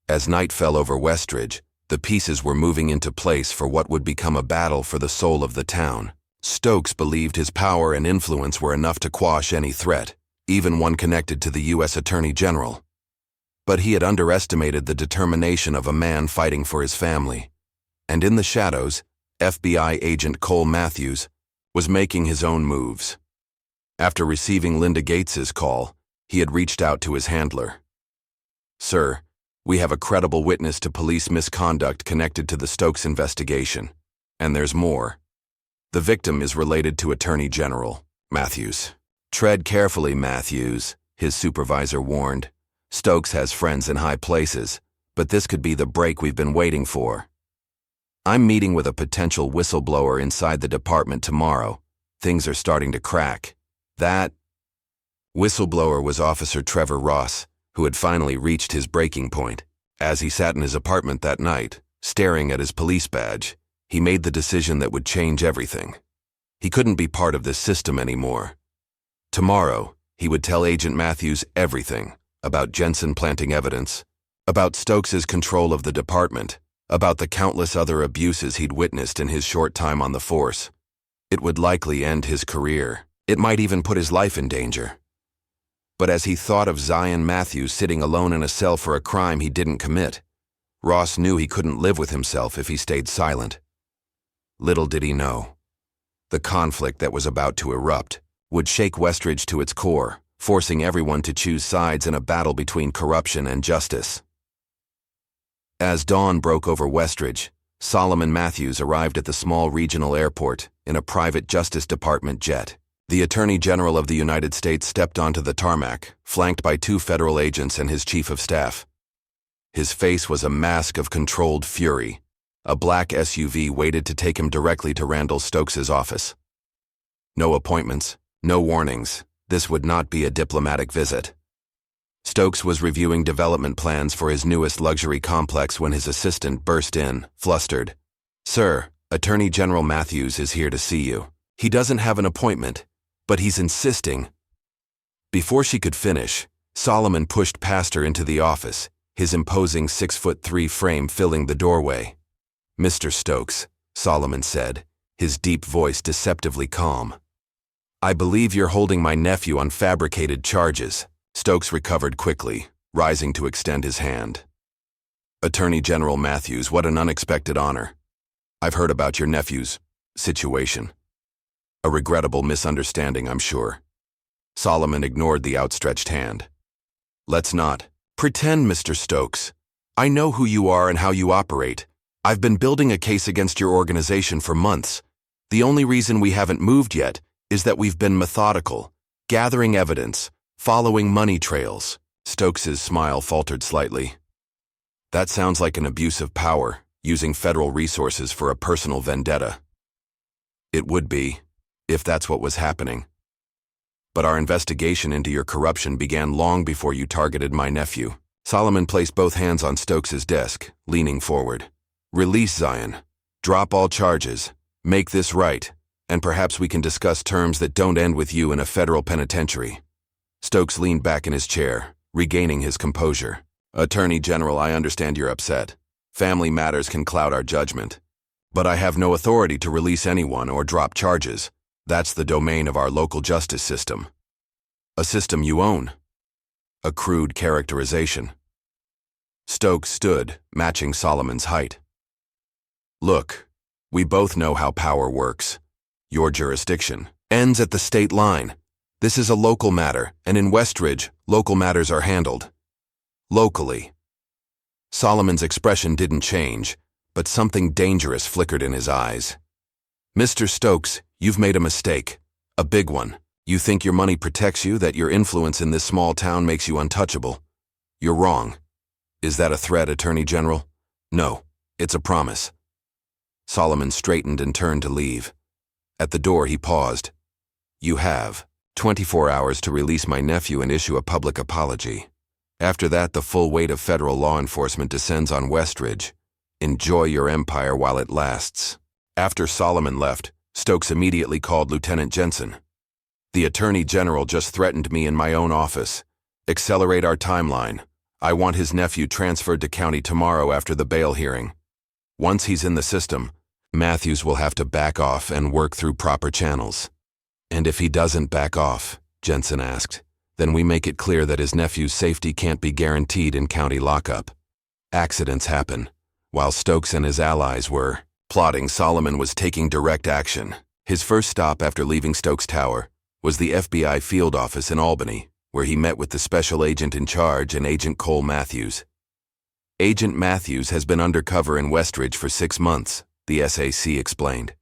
As night fell over Westridge, the pieces were moving into place for what would become a battle for the soul of the town. Stokes believed his power and influence were enough to quash any threat, even one connected to the U.S. Attorney General. But he had underestimated the determination of a man fighting for his family. And in the shadows, FBI agent Cole Matthews was making his own moves. After receiving Linda Gates's call, he had reached out to his handler. "Sir, we have a credible witness to police misconduct connected to the Stokes investigation. And there's more. The victim is related to Attorney General Matthews." "Tread carefully, Matthews," his supervisor warned. "Stokes has friends in high places, but this could be the break we've been waiting for." "I'm meeting with a potential whistleblower inside the department tomorrow. Things are starting to crack." That whistleblower was Officer Trevor Ross, who had finally reached his breaking point. As he sat in his apartment that night, staring at his police badge, he made the decision that would change everything. He couldn't be part of this system anymore. Tomorrow, he would tell Agent Matthews everything about Jenson planting evidence, about Stokes's control of the department, about the countless other abuses he'd witnessed in his short time on the force. It would likely end his career. It might even put his life in danger. But as he thought of Zion Matthews sitting alone in a cell for a crime he didn't commit, Ross knew he couldn't live with himself if he stayed silent. Little did he know. The conflict that was about to erupt would shake Westridge to its core, forcing everyone to choose sides in a battle between corruption and justice. As dawn broke over Westridge, Solomon Matthews arrived at the small regional airport in a private Justice Department jet. The Attorney General of the United States stepped onto the tarmac, flanked by 2 federal agents and his chief of staff. His face was a mask of controlled fury. A black SUV waited to take him directly to Randall Stokes' office. No appointments, no warnings. This would not be a diplomatic visit. Stokes was reviewing development plans for his newest luxury complex when his assistant burst in, flustered. "Sir, Attorney General Matthews is here to see you. He doesn't have an appointment, but he's insisting." Before she could finish, Solomon pushed past her into the office, his imposing 6'3" frame filling the doorway. "Mr. Stokes," Solomon said, his deep voice deceptively calm. "I believe you're holding my nephew on fabricated charges." Stokes recovered quickly, rising to extend his hand. "Attorney General Matthews, what an unexpected honor. I've heard about your nephew's situation. A regrettable misunderstanding, I'm sure." Solomon ignored the outstretched hand. "Let's not pretend, Mr. Stokes. I know who you are and how you operate. I've been building a case against your organization for months. The only reason we haven't moved yet is that we've been methodical, gathering evidence, following money trails." Stokes's smile faltered slightly. "That sounds like an abuse of power, using federal resources for a personal vendetta." "It would be, if that's what was happening. But our investigation into your corruption began long before you targeted my nephew." Solomon placed both hands on Stokes's desk, leaning forward. "Release Zion. Drop all charges. Make this right, and perhaps we can discuss terms that don't end with you in a federal penitentiary." Stokes leaned back in his chair, regaining his composure. "Attorney General, I understand you're upset. Family matters can cloud our judgment. But I have no authority to release anyone or drop charges. That's the domain of our local justice system. A system you own." A crude characterization. Stokes stood, matching Solomon's height. "Look, we both know how power works. Your jurisdiction ends at the state line. This is a local matter, and in Westridge, local matters are handled locally." Solomon's expression didn't change, but something dangerous flickered in his eyes. "Mr. Stokes, you've made a mistake. A big one. You think your money protects you, that your influence in this small town makes you untouchable. You're wrong. Is that a threat, Attorney General?" "No, it's a promise." Solomon straightened and turned to leave. At the door, he paused. You have 24 hours to release my nephew and issue a public apology. After that, the full weight of federal law enforcement descends on Westridge. Enjoy your empire while it lasts. After Solomon left, Stokes immediately called Lieutenant Jenson. The Attorney General just threatened me in my own office. Accelerate our timeline. I want his nephew transferred to county tomorrow after the bail hearing. Once he's in the system, Matthews will have to back off and work through proper channels. And if he doesn't back off, Jenson asked, then we make it clear that his nephew's safety can't be guaranteed in county lockup. Accidents happen. While Stokes and his allies were plotting, Solomon was taking direct action. His first stop after leaving Stokes Tower was the FBI field office in Albany, where he met with the special agent in charge and Agent Cole Matthews. Agent Matthews has been undercover in Westridge for 6 months, the SAC explained.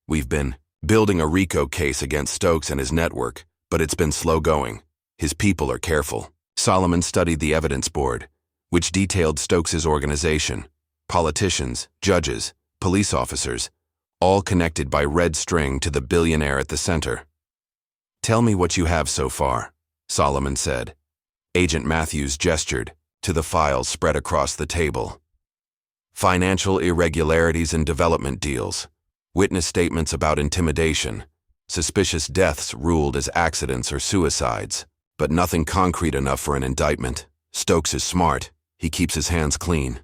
We've been building a RICO case against Stokes and his network, but it's been slow going. His people are careful. Solomon studied the evidence board, which detailed Stokes' organization, politicians, judges, police officers, all connected by red string to the billionaire at the center. Tell me what you have so far, Solomon said. Agent Matthews gestured to the files spread across the table. Financial irregularities and development deals, witness statements about intimidation, suspicious deaths ruled as accidents or suicides, but nothing concrete enough for an indictment. Stokes is smart. He keeps his hands clean.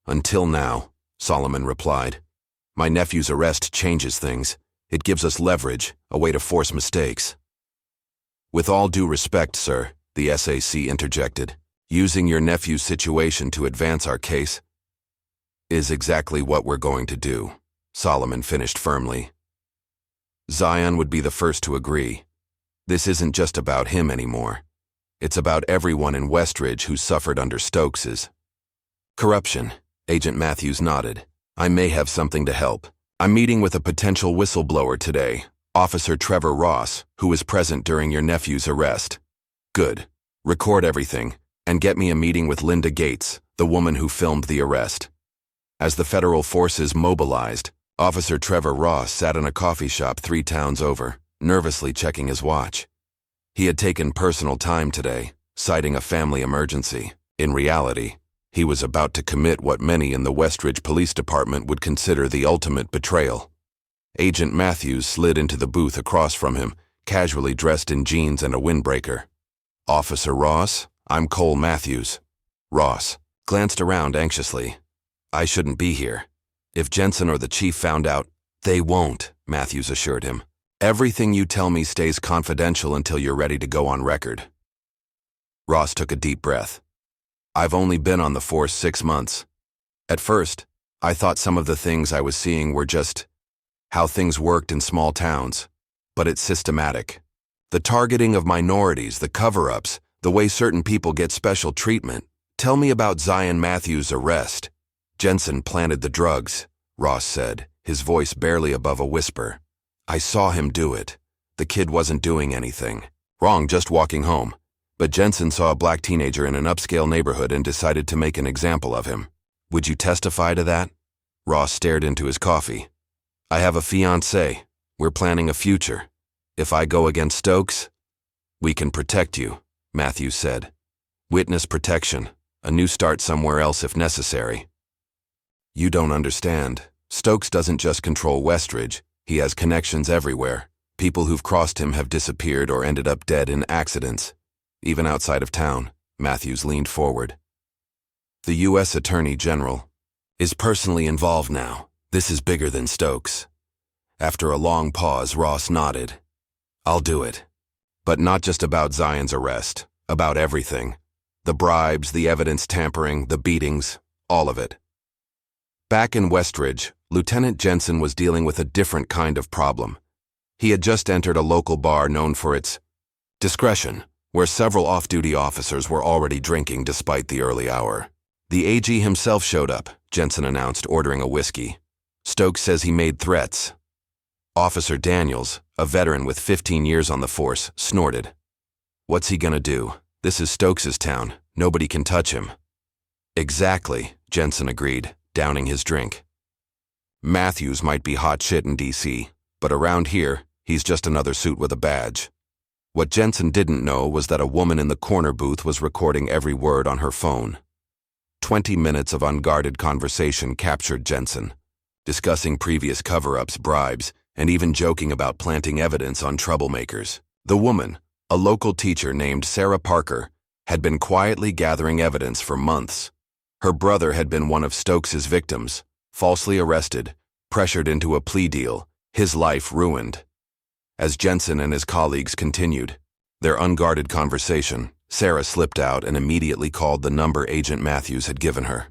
Until now, Solomon replied. My nephew's arrest changes things. It gives us leverage, a way to force mistakes. With all due respect, sir, the SAC interjected, using your nephew's situation to advance our case is exactly what we're going to do, Solomon finished firmly. Zion would be the first to agree. This isn't just about him anymore. It's about everyone in Westridge who suffered under Stokes's corruption. Agent Matthews nodded. I may have something to help. I'm meeting with a potential whistleblower today, Officer Trevor Ross, who was present during your nephew's arrest. Good. Record everything, and get me a meeting with Linda Gates, the woman who filmed the arrest. As the federal forces mobilized, Officer Trevor Ross sat in a coffee shop 3 towns over, nervously checking his watch. He had taken personal time today, citing a family emergency. In reality, he was about to commit what many in the Westridge Police Department would consider the ultimate betrayal. Agent Matthews slid into the booth across from him, casually dressed in jeans and a windbreaker. Officer Ross, I'm Cole Matthews. Ross glanced around anxiously. I shouldn't be here. If Jenson or the chief found out, they won't, Matthews assured him. Everything you tell me stays confidential until you're ready to go on record. Ross took a deep breath. I've only been on the force 6 months. At first, I thought some of the things I was seeing were just how things worked in small towns, but it's systematic. The targeting of minorities, the cover-ups, the way certain people get special treatment. Tell me about Zion Matthews' arrest. Jenson planted the drugs, Ross said, his voice barely above a whisper. I saw him do it. The kid wasn't doing anything wrong, just walking home. But Jenson saw a black teenager in an upscale neighborhood and decided to make an example of him. Would you testify to that? Ross stared into his coffee. I have a fiancé. We're planning a future. If I go against Stokes, we can protect you, Matthews said. Witness protection, a new start somewhere else if necessary. You don't understand. Stokes doesn't just control Westridge. He has connections everywhere. People who've crossed him have disappeared or ended up dead in accidents. Even outside of town, Matthews leaned forward. The U.S. Attorney General is personally involved now. This is bigger than Stokes. After a long pause, Ross nodded. I'll do it. But not just about Zion's arrest, about everything. The bribes, the evidence tampering, the beatings, all of it. Back in Westridge, Lieutenant Jenson was dealing with a different kind of problem. He had just entered a local bar known for its discretion, where several off-duty officers were already drinking despite the early hour. The AG himself showed up, Jenson announced, ordering a whiskey. Stokes says he made threats. Officer Daniels, a veteran with 15 years on the force, snorted. What's he gonna do? This is Stokes' town. Nobody can touch him. Exactly, Jenson agreed, downing his drink. Matthews might be hot shit in D.C., but around here, he's just another suit with a badge. What Jenson didn't know was that a woman in the corner booth was recording every word on her phone. 20 minutes of unguarded conversation captured Jenson, discussing previous cover-ups, bribes, and even joking about planting evidence on troublemakers. The woman, a local teacher named Sarah Parker, had been quietly gathering evidence for months. Her brother had been one of Stokes' victims, falsely arrested, pressured into a plea deal, his life ruined. As Jenson and his colleagues continued their unguarded conversation, Sarah slipped out and immediately called the number Agent Matthews had given her.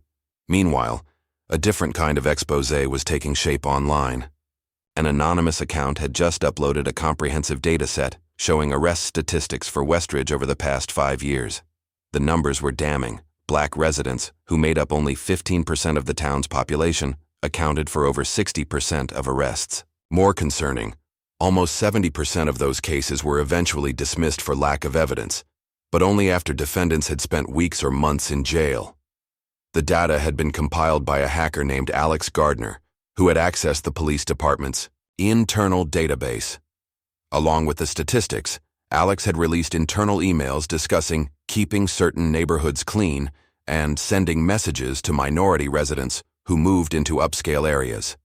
Meanwhile, a different kind of exposé was taking shape online. An anonymous account had just uploaded a comprehensive data set showing arrest statistics for Westridge over the past 5 years. The numbers were damning. Black residents, who made up only 15% of the town's population, accounted for over 60% of arrests. More concerning, almost 70% of those cases were eventually dismissed for lack of evidence, but only after defendants had spent weeks or months in jail. The data had been compiled by a hacker named Alex Gardner, who had accessed the police department's internal database. Along with the statistics, Alex had released internal emails discussing keeping certain neighborhoods clean and sending messages to minority residents who moved into upscale areas.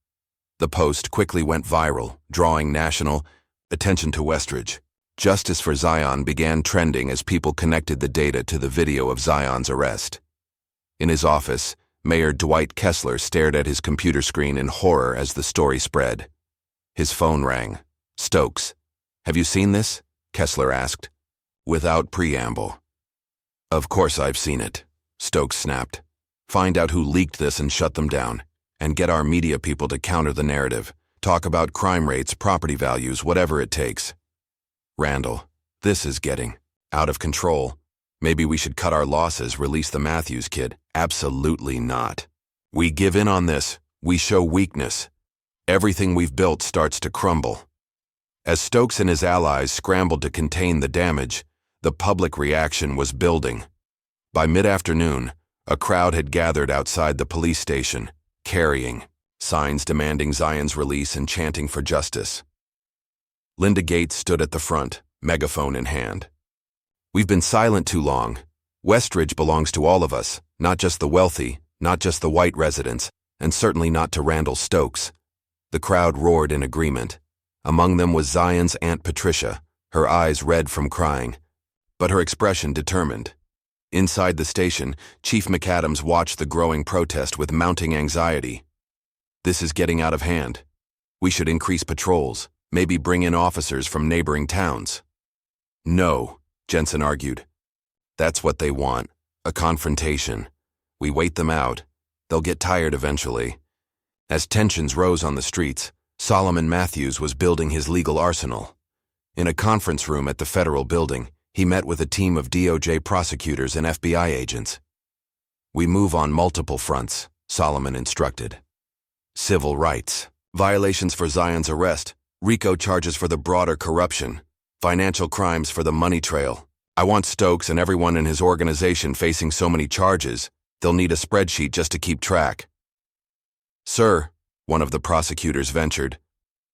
The post quickly went viral, drawing national attention to Westridge. Justice for Zion began trending as people connected the data to the video of Zion's arrest. In his office, Mayor Dwight Kessler stared at his computer screen in horror as the story spread. His phone rang. "Stokes, have you seen this?" Kessler asked, without preamble. "Of course I've seen it," Stokes snapped. "Find out who leaked this and shut them down. And get our media people to counter the narrative. Talk about crime rates, property values, whatever it takes." "Randall, this is getting out of control. Maybe we should cut our losses, release the Matthews kid." "Absolutely not. We give in on this. We show weakness. Everything we've built starts to crumble." As Stokes and his allies scrambled to contain the damage, the public reaction was building. By mid-afternoon, a crowd had gathered outside the police station, carrying signs demanding Zion's release and chanting for justice. Linda Gates stood at the front, megaphone in hand. "We've been silent too long. Westridge belongs to all of us, not just the wealthy, not just the white residents, and certainly not to Randall Stokes." The crowd roared in agreement. Among them was Zion's Aunt Patricia, her eyes red from crying, but her expression determined. Inside the station, Chief McAdams watched the growing protest with mounting anxiety. "This is getting out of hand. We should increase patrols, maybe bring in officers from neighboring towns." "No," Jenson argued. "That's what they want, a confrontation. We wait them out. They'll get tired eventually." As tensions rose on the streets, Solomon Matthews was building his legal arsenal. In a conference room at the federal building, he met with a team of DOJ prosecutors and FBI agents. "We move on multiple fronts," Solomon instructed. "Civil rights, violations for Zion's arrest, RICO charges for the broader corruption, financial crimes for the money trail. I want Stokes and everyone in his organization facing so many charges, they'll need a spreadsheet just to keep track." "Sir," one of the prosecutors ventured,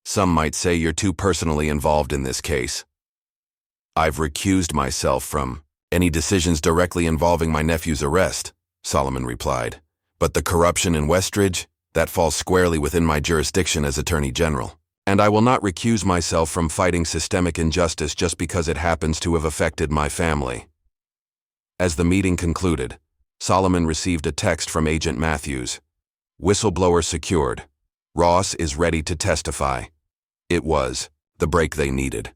"some might say you're too personally involved in this case." "I've recused myself from any decisions directly involving my nephew's arrest," Solomon replied. "But the corruption in Westridge, that falls squarely within my jurisdiction as Attorney General. And I will not recuse myself from fighting systemic injustice just because it happens to have affected my family." As the meeting concluded, Solomon received a text from Agent Matthews. "Whistleblower secured. Ross is ready to testify." It was the break they needed.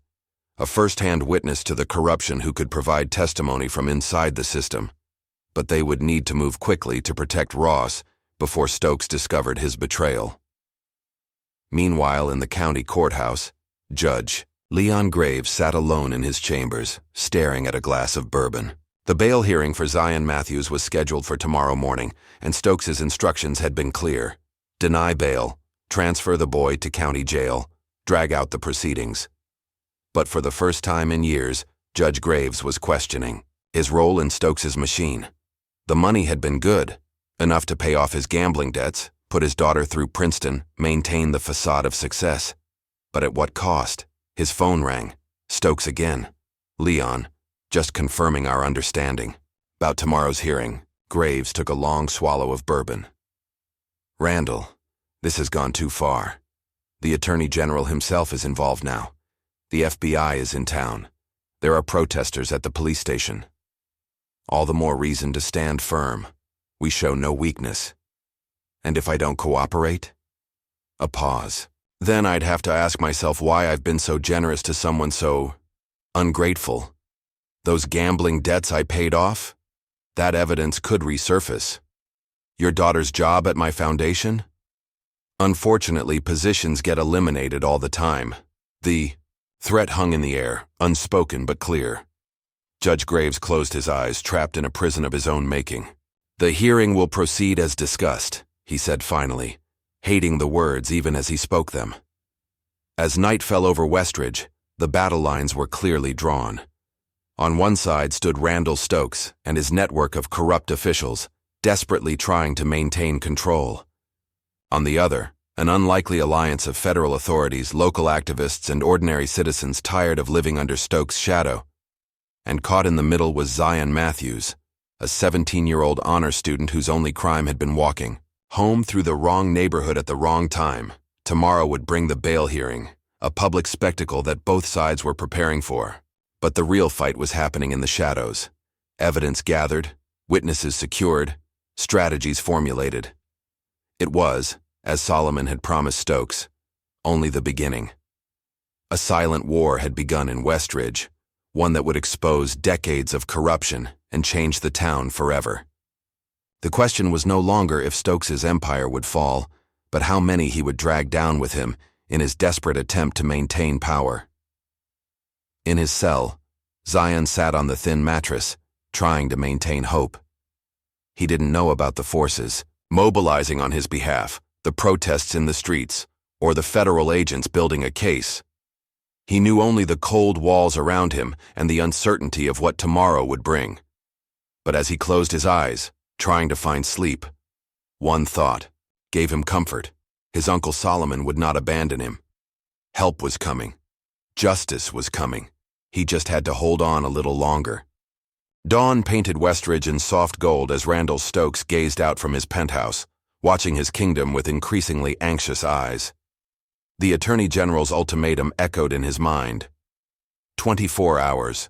A first-hand witness to the corruption who could provide testimony from inside the system. But they would need to move quickly to protect Ross before Stokes discovered his betrayal. Meanwhile, in the county courthouse, Judge Leon Graves sat alone in his chambers, staring at a glass of bourbon. The bail hearing for Zion Matthews was scheduled for tomorrow morning, and Stokes' instructions had been clear. Deny bail, transfer the boy to county jail, drag out the proceedings. But for the first time in years, Judge Graves was questioning his role in Stokes' machine. The money had been good, enough to pay off his gambling debts, put his daughter through Princeton, maintain the facade of success. But at what cost? His phone rang. Stokes again. Leon, just confirming our understanding. About tomorrow's hearing, Graves took a long swallow of bourbon. Randall, this has gone too far. The Attorney General himself is involved now. The FBI is in town. There are protesters at the police station. All the more reason to stand firm. We show no weakness. And if I don't cooperate? A pause. Then I'd have to ask myself why I've been so generous to someone so ungrateful. Those gambling debts I paid off? That evidence could resurface. Your daughter's job at my foundation? Unfortunately, positions get eliminated all the time. The threat hung in the air, unspoken but clear. Judge Graves closed his eyes, trapped in a prison of his own making. The hearing will proceed as discussed, he said finally, hating the words even as he spoke them. As night fell over Westridge, the battle lines were clearly drawn. On one side stood Randall Stokes and his network of corrupt officials, desperately trying to maintain control. On the other, an unlikely alliance of federal authorities, local activists, and ordinary citizens tired of living under Stokes' shadow. And caught in the middle was Zion Matthews, a 17-year-old honor student whose only crime had been walking home through the wrong neighborhood at the wrong time. Tomorrow would bring the bail hearing, a public spectacle that both sides were preparing for. But the real fight was happening in the shadows. Evidence gathered, witnesses secured, strategies formulated. It was, as Solomon had promised Stokes, only the beginning. A silent war had begun in Westridge, one that would expose decades of corruption and change the town forever. The question was no longer if Stokes' empire would fall, but how many he would drag down with him in his desperate attempt to maintain power. In his cell, Zion sat on the thin mattress, trying to maintain hope. He didn't know about the forces mobilizing on his behalf, the protests in the streets, or the federal agents building a case. He knew only the cold walls around him and the uncertainty of what tomorrow would bring. But as he closed his eyes, trying to find sleep, one thought gave him comfort. His Uncle Solomon would not abandon him. Help was coming. Justice was coming. He just had to hold on a little longer. Dawn painted Westridge in soft gold as Randall Stokes gazed out from his penthouse, watching his kingdom with increasingly anxious eyes. The Attorney General's ultimatum echoed in his mind. 24 hours.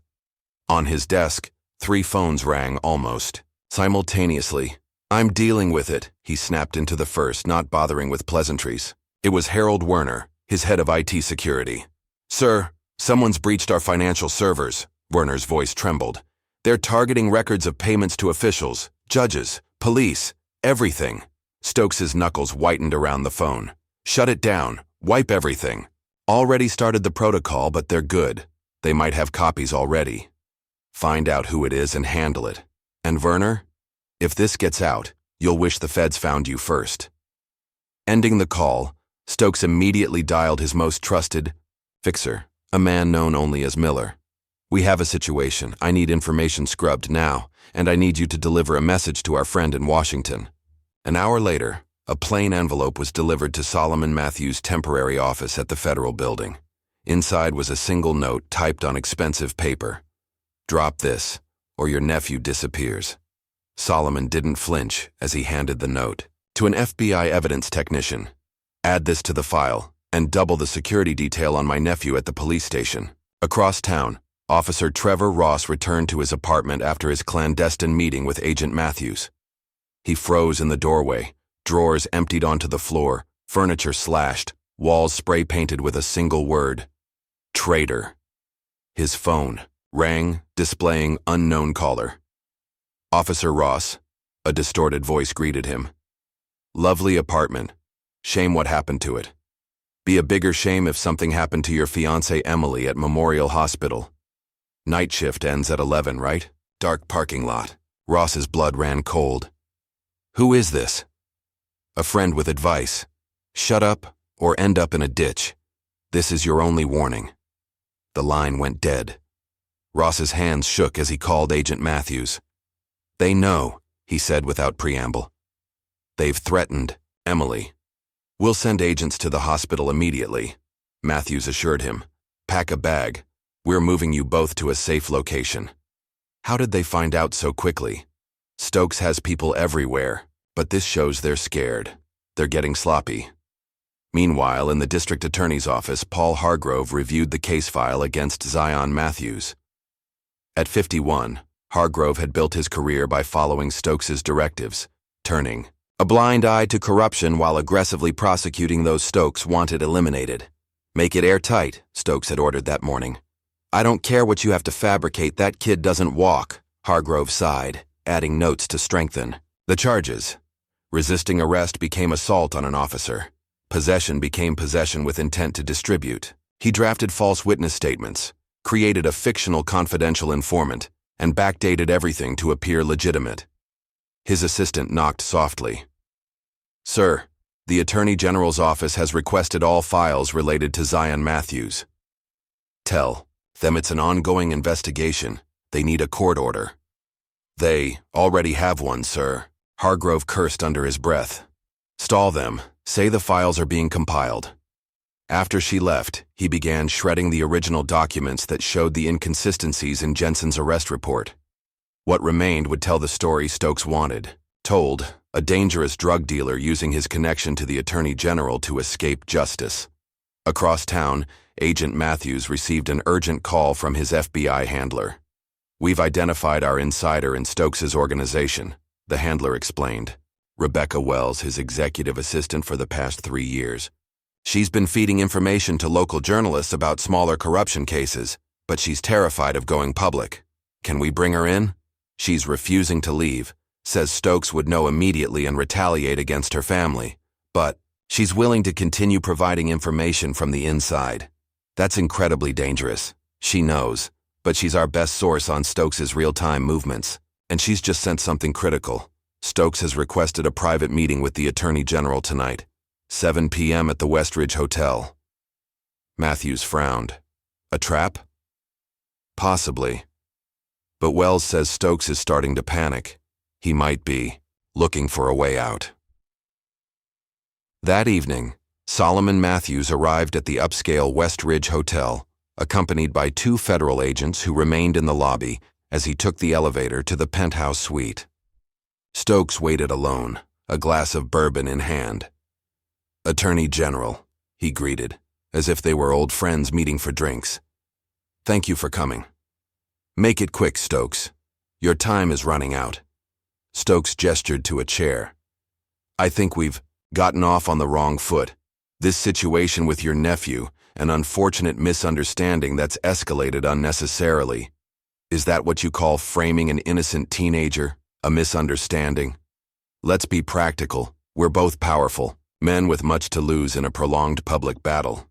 On his desk, 3 phones rang almost simultaneously. "I'm dealing with it," he snapped into the first, not bothering with pleasantries. It was Harold Werner, his head of IT security. "Sir, someone's breached our financial servers." Werner's voice trembled. "They're targeting records of payments to officials, judges, police, everything." Stokes' knuckles whitened around the phone. "Shut it down. Wipe everything. Already started the protocol, but they're good. They might have copies already. Find out who it is and handle it. And Werner, if this gets out, you'll wish the feds found you first." Ending the call, Stokes immediately dialed his most trusted fixer, a man known only as Miller. "We have a situation. I need information scrubbed now, and I need you to deliver a message to our friend in Washington." An hour later, a plain envelope was delivered to Solomon Matthews' temporary office at the federal building. Inside was a single note typed on expensive paper. "Drop this, or your nephew disappears." Solomon didn't flinch as he handed the note. "To an FBI evidence technician. Add this to the file, and double the security detail on my nephew at the police station." Across town, Officer Trevor Ross returned to his apartment after his clandestine meeting with Agent Matthews. He froze in the doorway, drawers emptied onto the floor, furniture slashed, walls spray-painted with a single word: traitor. His phone rang, displaying unknown caller. "Officer Ross," a distorted voice greeted him. "Lovely apartment. Shame what happened to it. Be a bigger shame if something happened to your fiancée Emily at Memorial Hospital. Night shift ends at 11, right? Dark parking lot." Ross's blood ran cold. "Who is this?" "A friend with advice. Shut up or end up in a ditch. This is your only warning." The line went dead. Ross's hands shook as he called Agent Matthews. "They know," he said without preamble. "They've threatened. Emily. We'll send agents to the hospital immediately, Matthews assured him. Pack a bag. We're moving you both to a safe location. How did they find out so quickly? Stokes has people everywhere, but this shows they're scared. They're getting sloppy. Meanwhile, in the district attorney's office, Paul Hargrove reviewed the case file against Zion Matthews. At 51, Hargrove had built his career by following Stokes's directives, turning a blind eye to corruption while aggressively prosecuting those Stokes wanted eliminated. Make it airtight, Stokes had ordered that morning. I don't care what you have to fabricate, that kid doesn't walk, Hargrove sighed, adding notes to strengthen the charges. Resisting arrest became assault on an officer. Possession became possession with intent to distribute. He drafted false witness statements, created a fictional confidential informant, and backdated everything to appear legitimate. His assistant knocked softly. Sir, the Attorney General's office has requested all files related to Zion Matthews. Tell them it's an ongoing investigation. They need a court order. They already have one, sir. Hargrove cursed under his breath. Stall them. Say the files are being compiled. After she left, he began shredding the original documents that showed the inconsistencies in Jenson's arrest report. What remained would tell the story Stokes wanted. Told, a dangerous drug dealer using his connection to the Attorney General to escape justice. Across town, Agent Matthews received an urgent call from his FBI handler. We've identified our insider in Stokes's organization, the handler explained. Rebecca Wells, his executive assistant for the past 3 years. She's been feeding information to local journalists about smaller corruption cases, but she's terrified of going public. Can we bring her in? She's refusing to leave, says Stokes would know immediately and retaliate against her family, but she's willing to continue providing information from the inside. That's incredibly dangerous. She knows, but she's our best source on Stokes's real-time movements, and she's just sent something critical. Stokes has requested a private meeting with the Attorney General tonight, 7 p.m. at the Westridge Hotel. Matthews frowned. A trap? Possibly. But Wells says Stokes is starting to panic. He might be looking for a way out. That evening, Solomon Matthews arrived at the upscale Westridge Hotel, accompanied by 2 federal agents who remained in the lobby as he took the elevator to the penthouse suite. Stokes waited alone, a glass of bourbon in hand. Attorney General, he greeted, as if they were old friends meeting for drinks. Thank you for coming. Make it quick, Stokes. Your time is running out. Stokes gestured to a chair. I think we've gotten off on the wrong foot. This situation with your nephew, an unfortunate misunderstanding that's escalated unnecessarily. Is that what you call framing an innocent teenager? A misunderstanding? Let's be practical. We're both powerful, men with much to lose in a prolonged public battle.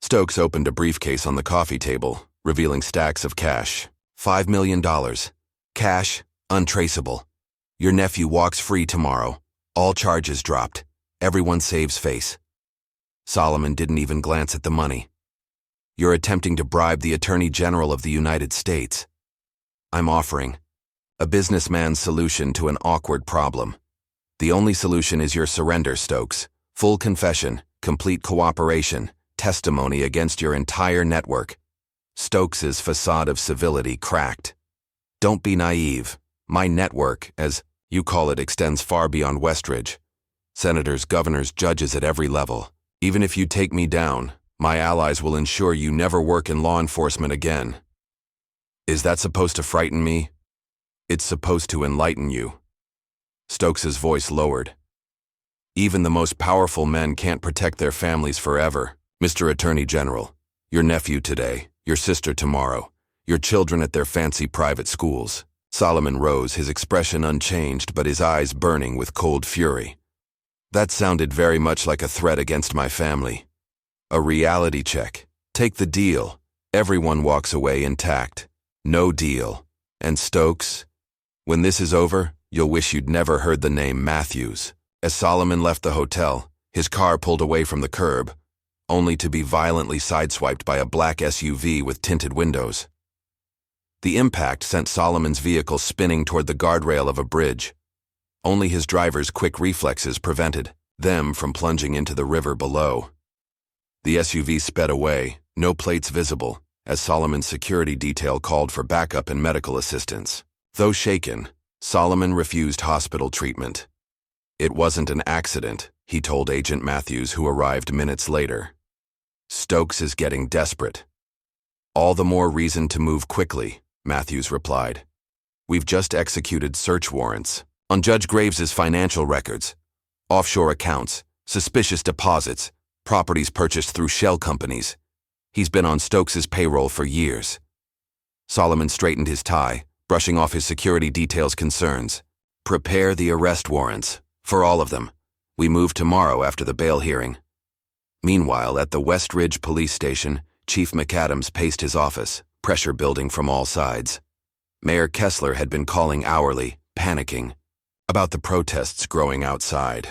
Stokes opened a briefcase on the coffee table, revealing stacks of cash. $5 million. Cash, untraceable. Your nephew walks free tomorrow. All charges dropped. Everyone saves face. Solomon didn't even glance at the money. You're attempting to bribe the Attorney General of the United States. I'm offering a businessman's solution to an awkward problem. The only solution is your surrender, Stokes. Full confession, complete cooperation, testimony against your entire network. Stokes's facade of civility cracked. Don't be naive. My network, as you call it, extends far beyond Westridge. Senators, governors, judges at every level. Even if you take me down, my allies will ensure you never work in law enforcement again. Is that supposed to frighten me? It's supposed to enlighten you. Stokes's voice lowered. Even the most powerful men can't protect their families forever. Mr. Attorney General, your nephew today, your sister tomorrow, your children at their fancy private schools. Solomon rose, his expression unchanged but his eyes burning with cold fury. That sounded very much like a threat against my family. A reality check. Take the deal. Everyone walks away intact. No deal. And Stokes? When this is over, you'll wish you'd never heard the name Matthews. As Solomon left the hotel, his car pulled away from the curb, only to be violently sideswiped by a black SUV with tinted windows. The impact sent Solomon's vehicle spinning toward the guardrail of a bridge. Only his driver's quick reflexes prevented them from plunging into the river below. The SUV sped away, no plates visible, as Solomon's security detail called for backup and medical assistance. Though shaken, Solomon refused hospital treatment. It wasn't an accident, he told Agent Matthews, who arrived minutes later. Stokes is getting desperate. All the more reason to move quickly, Matthews replied. We've just executed search warrants on Judge Graves's financial records, offshore accounts, suspicious deposits, properties purchased through shell companies. He's been on Stokes's payroll for years. Solomon straightened his tie, brushing off his security detail's concerns. Prepare the arrest warrants, for all of them. We move tomorrow after the bail hearing. Meanwhile, at the Westridge police station, Chief McAdams paced his office, pressure building from all sides. Mayor Kessler had been calling hourly, panicking, about the protests growing outside.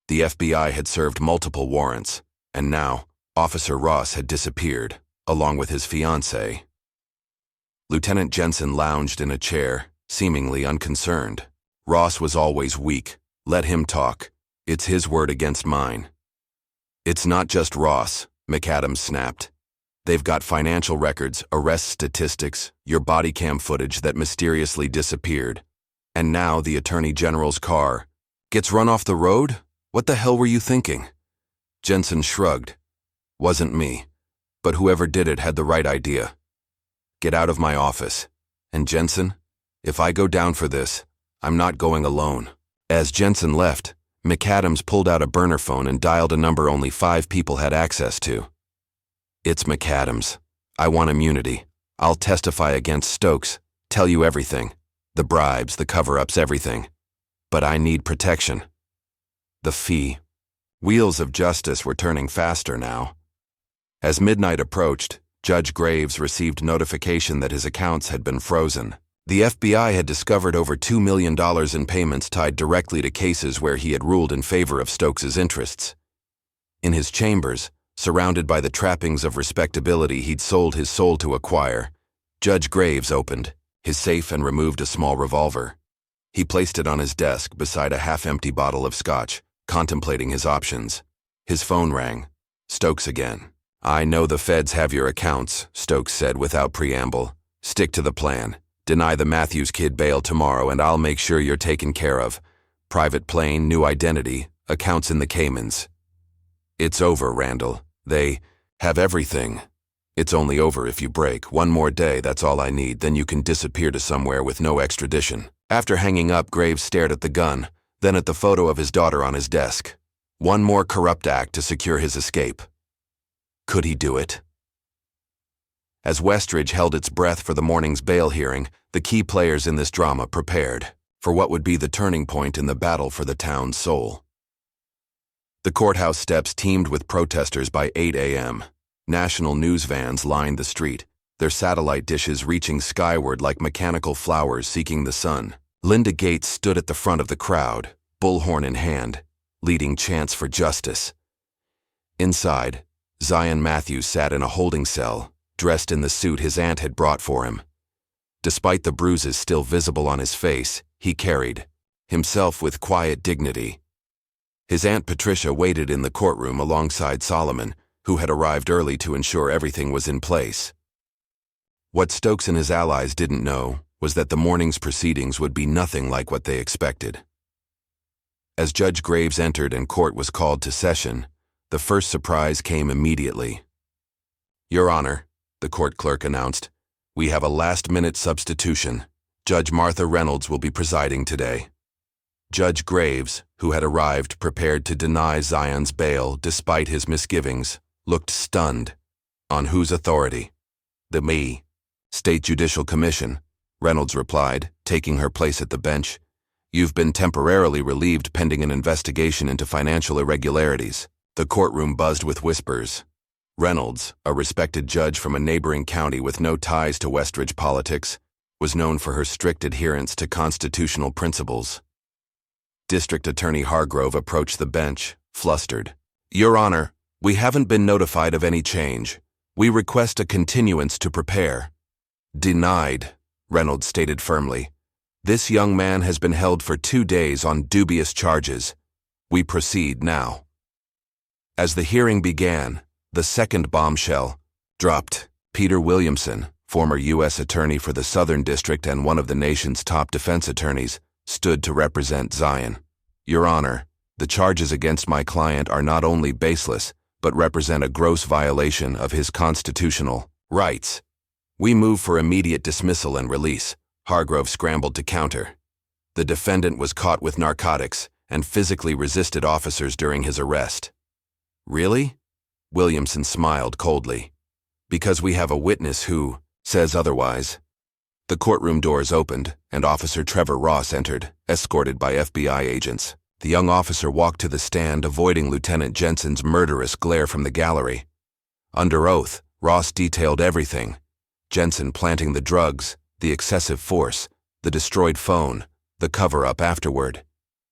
The FBI had served multiple warrants, and now Officer Ross had disappeared, along with his fiancée. Lieutenant Jenson lounged in a chair, seemingly unconcerned. Ross was always weak. Let him talk. It's his word against mine. It's not just Ross, McAdams snapped. They've got financial records, arrest statistics, your body cam footage that mysteriously disappeared. And now the Attorney General's car gets run off the road? What the hell were you thinking? Jensen shrugged. Wasn't me. But whoever did it had the right idea. Get out of my office. And Jensen, if I go down for this, I'm not going alone. As Jensen left, McAdams pulled out a burner phone and dialed a number only 5 people had access to. It's McAdams. I want immunity. I'll testify against Stokes, tell you everything. The bribes, the cover-ups, everything. But I need protection. The fee. Wheels of justice were turning faster now. As midnight approached, Judge Graves received notification that his accounts had been frozen. The FBI had discovered over $2 million in payments tied directly to cases where he had ruled in favor of Stokes's interests. In his chambers, surrounded by the trappings of respectability he'd sold his soul to acquire, Judge Graves opened his safe and removed a small revolver. He placed it on his desk beside a half-empty bottle of scotch, contemplating his options. His phone rang. Stokes again. I know the feds have your accounts, Stokes said without preamble. Stick to the plan. Deny the Matthews kid bail tomorrow and I'll make sure you're taken care of. Private plane, new identity, accounts in the Caymans. It's over, Randall. They have everything. It's only over if you break. One more day, that's all I need, then you can disappear to somewhere with no extradition. After hanging up, Graves stared at the gun, then at the photo of his daughter on his desk. One more corrupt act to secure his escape. Could he do it? As Westridge held its breath for the morning's bail hearing, the key players in this drama prepared for what would be the turning point in the battle for the town's soul. The courthouse steps teemed with protesters by 8 a.m. National news vans lined the street, their satellite dishes reaching skyward like mechanical flowers seeking the sun. Linda Gates stood at the front of the crowd, bullhorn in hand, leading chants for justice. Inside, Zion Matthews sat in a holding cell, dressed in the suit his aunt had brought for him. Despite the bruises still visible on his face, he carried himself with quiet dignity. His Aunt Patricia waited in the courtroom alongside Solomon, who had arrived early to ensure everything was in place. What Stokes and his allies didn't know was that the morning's proceedings would be nothing like what they expected. As Judge Graves entered and court was called to session, the first surprise came immediately. Your Honor, the court clerk announced, we have a last-minute substitution. Judge Martha Reynolds will be presiding today. Judge Graves, who had arrived prepared to deny Zion's bail despite his misgivings, looked stunned. On whose authority? The State Judicial Commission, Reynolds replied, taking her place at the bench. You've been temporarily relieved pending an investigation into financial irregularities. The courtroom buzzed with whispers. Reynolds, a respected judge from a neighboring county with no ties to Westridge politics, was known for her strict adherence to constitutional principles. District Attorney Hargrove approached the bench, flustered. Your Honor, we haven't been notified of any change. We request a continuance to prepare. Denied, Reynolds stated firmly. This young man has been held for 2 days on dubious charges. We proceed now. As the hearing began, the second bombshell dropped. Peter Williamson, former U.S. Attorney for the Southern District and one of the nation's top defense attorneys, stood to represent Zion. Your Honor, the charges against my client are not only baseless, but represent a gross violation of his constitutional rights. We move for immediate dismissal and release. Hargrove scrambled to counter. The defendant was caught with narcotics and physically resisted officers during his arrest. Really? Williamson smiled coldly. Because we have a witness who says otherwise. The courtroom doors opened, and Officer Trevor Ross entered, escorted by FBI agents. The young officer walked to the stand, avoiding Lieutenant Jenson's murderous glare from the gallery. Under oath, Ross detailed everything. Jenson planting the drugs, the excessive force, the destroyed phone, the cover-up afterward.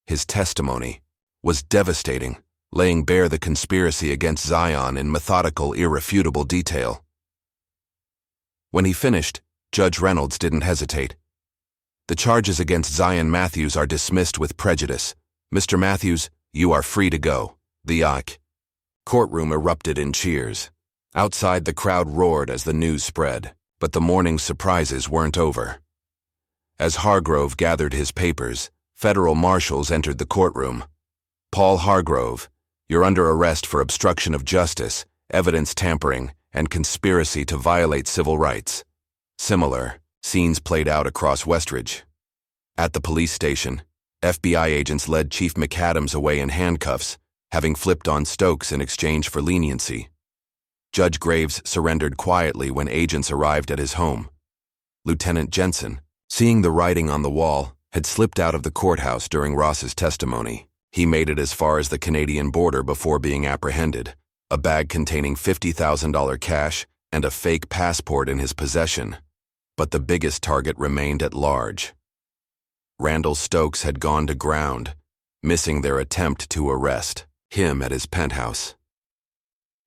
His testimony was devastating, laying bare the conspiracy against Zion in methodical, irrefutable detail. When he finished, Judge Reynolds didn't hesitate. The charges against Zion Matthews are dismissed with prejudice. Mr. Matthews, you are free to go. The courtroom erupted in cheers. Outside, the crowd roared as the news spread, but the morning's surprises weren't over. As Hargrove gathered his papers, federal marshals entered the courtroom. Paul Hargrove, you're under arrest for obstruction of justice, evidence tampering, and conspiracy to violate civil rights. Similar scenes played out across Westridge. At the police station, FBI agents led Chief McAdams away in handcuffs, having flipped on Stokes in exchange for leniency. Judge Graves surrendered quietly when agents arrived at his home. Lieutenant Jenson, seeing the writing on the wall, had slipped out of the courthouse during Ross's testimony. He made it as far as the Canadian border before being apprehended, a bag containing $50,000 cash and a fake passport in his possession. But the biggest target remained at large. Randall Stokes had gone to ground, missing their attempt to arrest him at his penthouse.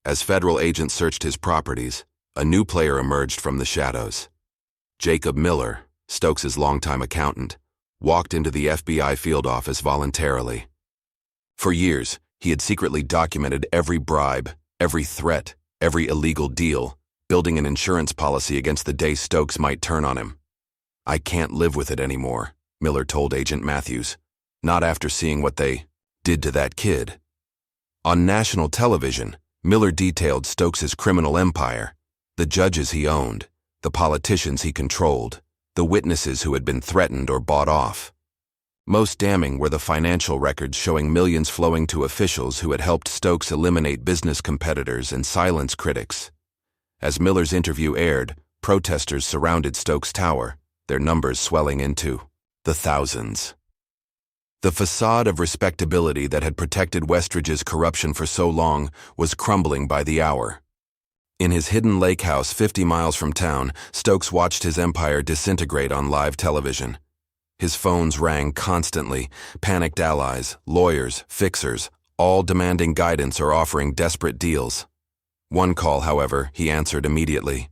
As federal agents searched his properties, a new player emerged from the shadows. Jacob Miller, Stokes' longtime accountant, walked into the FBI field office voluntarily. For years, he had secretly documented every bribe, every threat, every illegal deal, building an insurance policy against the day Stokes might turn on him. I can't live with it anymore, Miller told Agent Matthews. Not after seeing what they did to that kid. On national television, Miller detailed Stokes' criminal empire, the judges he owned, the politicians he controlled, the witnesses who had been threatened or bought off. Most damning were the financial records showing millions flowing to officials who had helped Stokes eliminate business competitors and silence critics. As Miller's interview aired, protesters surrounded Stokes' tower, their numbers swelling into the thousands. The facade of respectability that had protected Westridge's corruption for so long was crumbling by the hour. In his hidden lake house 50 miles from town, Stokes watched his empire disintegrate on live television. His phones rang constantly, panicked allies, lawyers, fixers, all demanding guidance or offering desperate deals. One call, however, he answered immediately.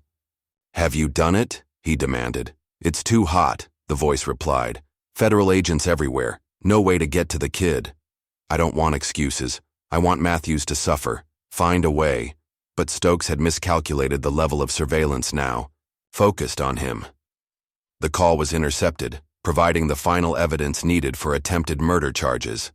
"Have you done it?" he demanded. "It's too hot," the voice replied. "Federal agents everywhere. No way to get to the kid." "I don't want excuses. I want Matthews to suffer. Find a way." But Stokes had miscalculated the level of surveillance now, focused on him. The call was intercepted, providing the final evidence needed for attempted murder charges.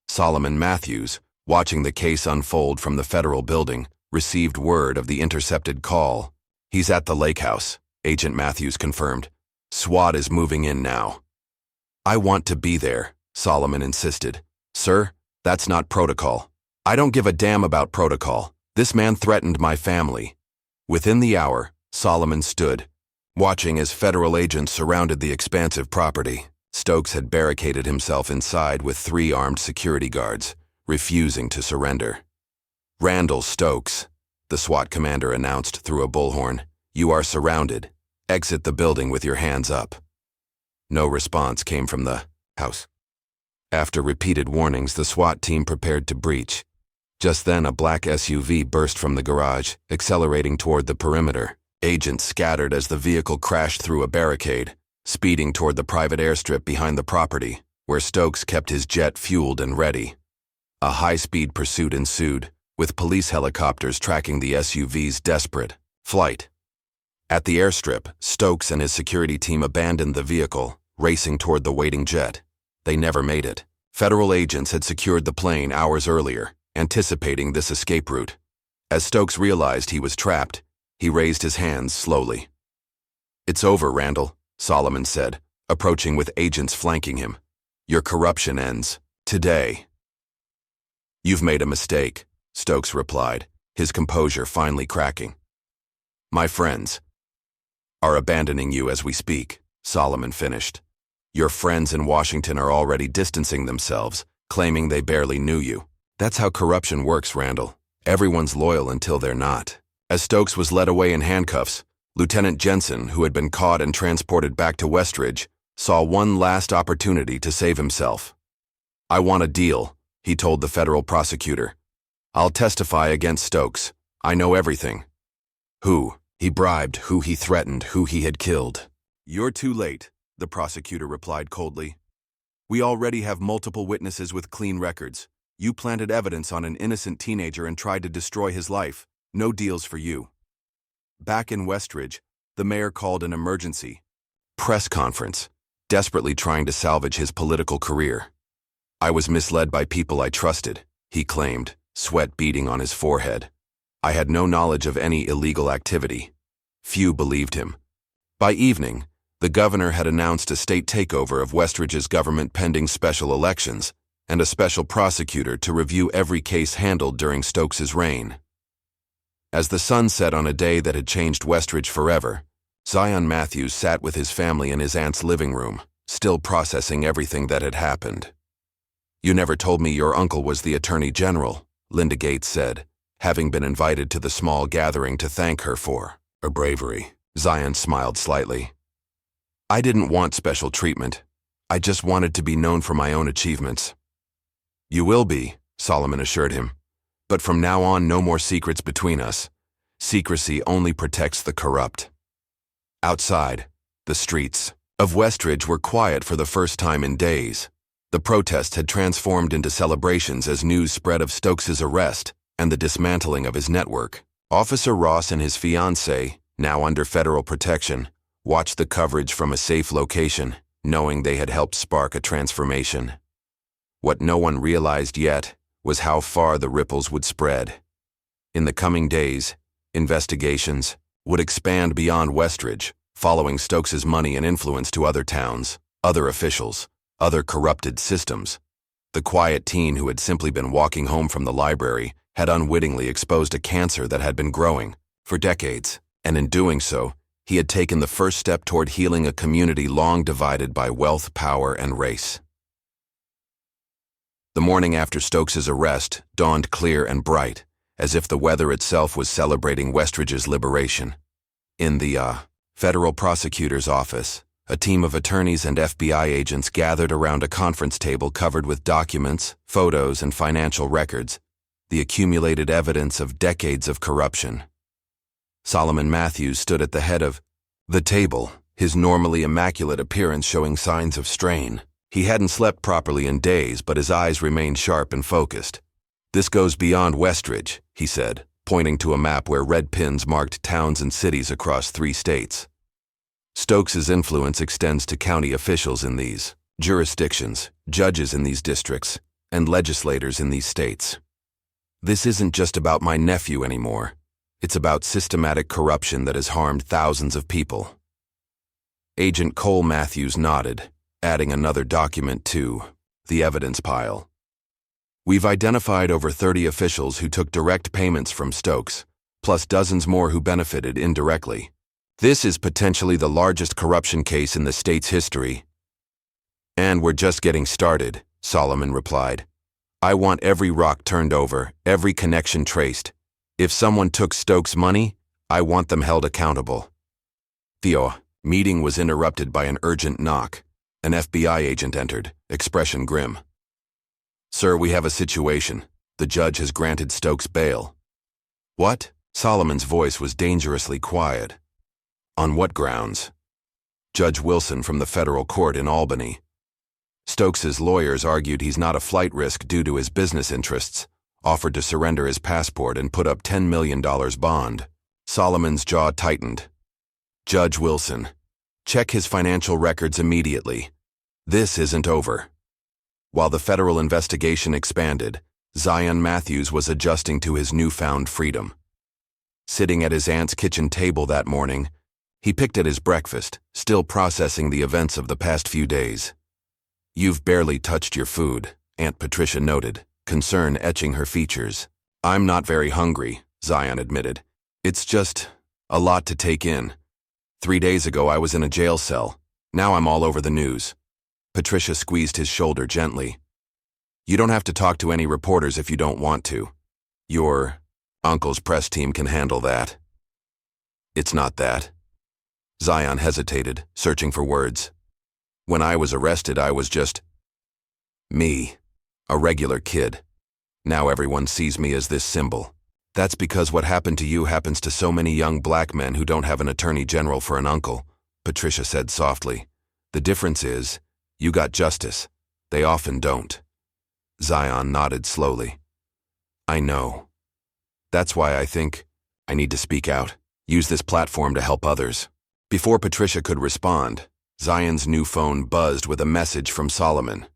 Solomon Matthews, watching the case unfold from the federal building, received word of the intercepted call. "He's at the lake house," Agent Matthews confirmed. "SWAT is moving in now." "I want to be there," Solomon insisted. "Sir, that's not protocol." "I don't give a damn about protocol. This man threatened my family." Within the hour, Solomon stood, watching as federal agents surrounded the expansive property. Stokes had barricaded himself inside with 3 armed security guards, refusing to surrender. "Randall Stokes," the SWAT commander announced through a bullhorn, "you are surrounded. Exit the building with your hands up." No response came from the house. After repeated warnings, the SWAT team prepared to breach. Just then, a black SUV burst from the garage, accelerating toward the perimeter. Agents scattered as the vehicle crashed through a barricade, speeding toward the private airstrip behind the property, where Stokes kept his jet fueled and ready. A high-speed pursuit ensued, with police helicopters tracking the SUV's desperate flight. At the airstrip, Stokes and his security team abandoned the vehicle, racing toward the waiting jet. They never made it. Federal agents had secured the plane hours earlier, anticipating this escape route. As Stokes realized he was trapped, he raised his hands slowly. "It's over, Randall," Solomon said, approaching with agents flanking him. "Your corruption ends today." "You've made a mistake," Stokes replied, his composure finally cracking. "My friends are abandoning you as we speak," Solomon finished. "Your friends in Washington are already distancing themselves, claiming they barely knew you. That's how corruption works, Randall. Everyone's loyal until they're not." As Stokes was led away in handcuffs, Lieutenant Jenson, who had been caught and transported back to Westridge, saw one last opportunity to save himself. "I want a deal," he told the federal prosecutor. "I'll testify against Stokes. I know everything. Who he bribed, who he threatened, who he had killed." "You're too late," the prosecutor replied coldly. "We already have multiple witnesses with clean records. You planted evidence on an innocent teenager and tried to destroy his life. No deals for you." Back in Westridge, the mayor called an emergency press conference, desperately trying to salvage his political career. "I was misled by people I trusted," he claimed, sweat beading on his forehead. "I had no knowledge of any illegal activity." Few believed him. By evening, the governor had announced a state takeover of Westridge's government pending special elections, and a special prosecutor to review every case handled during Stokes's reign. As the sun set on a day that had changed Westridge forever, Zion Matthews sat with his family in his aunt's living room, still processing everything that had happened. "You never told me your uncle was the Attorney General," Linda Gates said, having been invited to the small gathering to thank her for her bravery. Zion smiled slightly. "I didn't want special treatment. I just wanted to be known for my own achievements." "You will be," Solomon assured him. "But from now on, no more secrets between us. Secrecy only protects the corrupt." Outside, the streets of Westridge were quiet for the first time in days. The protests had transformed into celebrations as news spread of Stokes's arrest and the dismantling of his network. Officer Ross and his fiancée, now under federal protection, watched the coverage from a safe location, knowing they had helped spark a transformation. What no one realized yet was how far the ripples would spread. In the coming days, investigations would expand beyond Westridge, following Stokes's money and influence to other towns, other officials, other corrupted systems. The quiet teen who had simply been walking home from the library had unwittingly exposed a cancer that had been growing for decades, and in doing so, he had taken the first step toward healing a community long divided by wealth, power, and race. The morning after Stokes's arrest dawned clear and bright, as if the weather itself was celebrating Westridge's liberation. In the federal prosecutor's office, a team of attorneys and FBI agents gathered around a conference table covered with documents, photos, and financial records, the accumulated evidence of decades of corruption. Solomon Matthews stood at the head of the table, his normally immaculate appearance showing signs of strain. He hadn't slept properly in days, but his eyes remained sharp and focused. "This goes beyond Westridge," he said, pointing to a map where red pins marked towns and cities across 3 states. "Stokes's influence extends to county officials in these jurisdictions, judges in these districts, and legislators in these states. This isn't just about my nephew anymore. It's about systematic corruption that has harmed thousands of people." Agent Cole Matthews nodded, adding another document to the evidence pile. "We've identified over 30 officials who took direct payments from Stokes, plus dozens more who benefited indirectly. This is potentially the largest corruption case in the state's history." "And we're just getting started," Solomon replied. "I want every rock turned over, every connection traced. If someone took Stokes' money, I want them held accountable." The meeting was interrupted by an urgent knock. An FBI agent entered, expression grim. "Sir, we have a situation. The judge has granted Stokes bail." "What?" Solomon's voice was dangerously quiet. "On what grounds?" "Judge Wilson from the federal court in Albany." Stokes's lawyers argued he's not a flight risk due to his business interests, offered to surrender his passport and put up $10 million bond. Solomon's jaw tightened. Judge Wilson, check his financial records immediately. This isn't over. While the federal investigation expanded, Zion Matthews was adjusting to his newfound freedom. Sitting at his aunt's kitchen table that morning, he picked at his breakfast, still processing the events of the past few days. "You've barely touched your food," Aunt Patricia noted, concern etching her features. "I'm not very hungry," Zion admitted. "It's just a lot to take in. 3 days ago I was in a jail cell. Now I'm all over the news." Patricia squeezed his shoulder gently. "You don't have to talk to any reporters if you don't want to. Your uncle's press team can handle that." "It's not that." Zion hesitated, searching for words. "When I was arrested, I was just me, a regular kid. Now everyone sees me as this symbol. That's because what happened to you happens to so many young black men who don't have an attorney general for an uncle," Patricia said softly. "The difference is, you got justice. They often don't." Zion nodded slowly. "I know. That's why I think I need to speak out, use this platform to help others." Before Patricia could respond, Zion's new phone buzzed with a message from Solomon.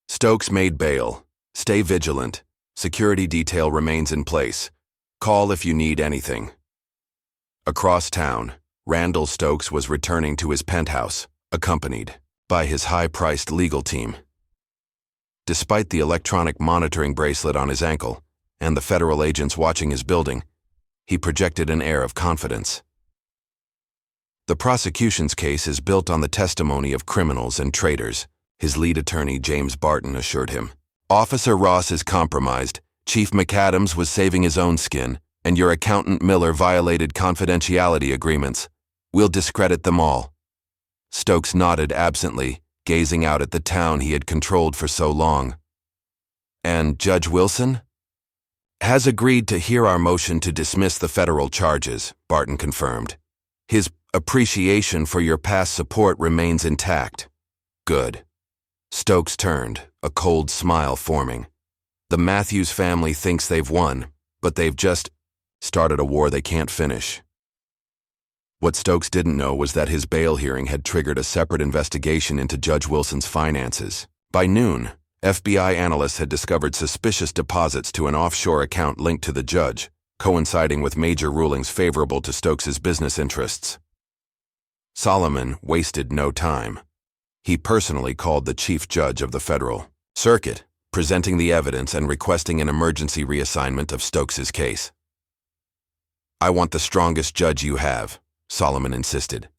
"Stokes made bail. Stay vigilant. Security detail remains in place. Call if you need anything." Across town, Randall Stokes was returning to his penthouse, accompanied by his high-priced legal team. Despite the electronic monitoring bracelet on his ankle and the federal agents watching his building, he projected an air of confidence. "The prosecution's case is built on the testimony of criminals and traitors," his lead attorney James Barton assured him. "Officer Ross is compromised, Chief McAdams was saving his own skin, and your accountant Miller violated confidentiality agreements. We'll discredit them all." Stokes nodded absently, gazing out at the town he had controlled for so long. "And Judge Wilson?" "Has agreed to hear our motion to dismiss the federal charges," Barton confirmed. "His appreciation for your past support remains intact." "Good." Stokes turned, a cold smile forming. "The Matthews family thinks they've won, but they've just started a war they can't finish." What Stokes didn't know was that his bail hearing had triggered a separate investigation into Judge Wilson's finances. By noon, FBI analysts had discovered suspicious deposits to an offshore account linked to the judge, coinciding with major rulings favorable to Stokes's business interests. Solomon wasted no time. He personally called the chief judge of the federal circuit, presenting the evidence and requesting an emergency reassignment of Stokes's case. "I want the strongest judge you have," Solomon insisted.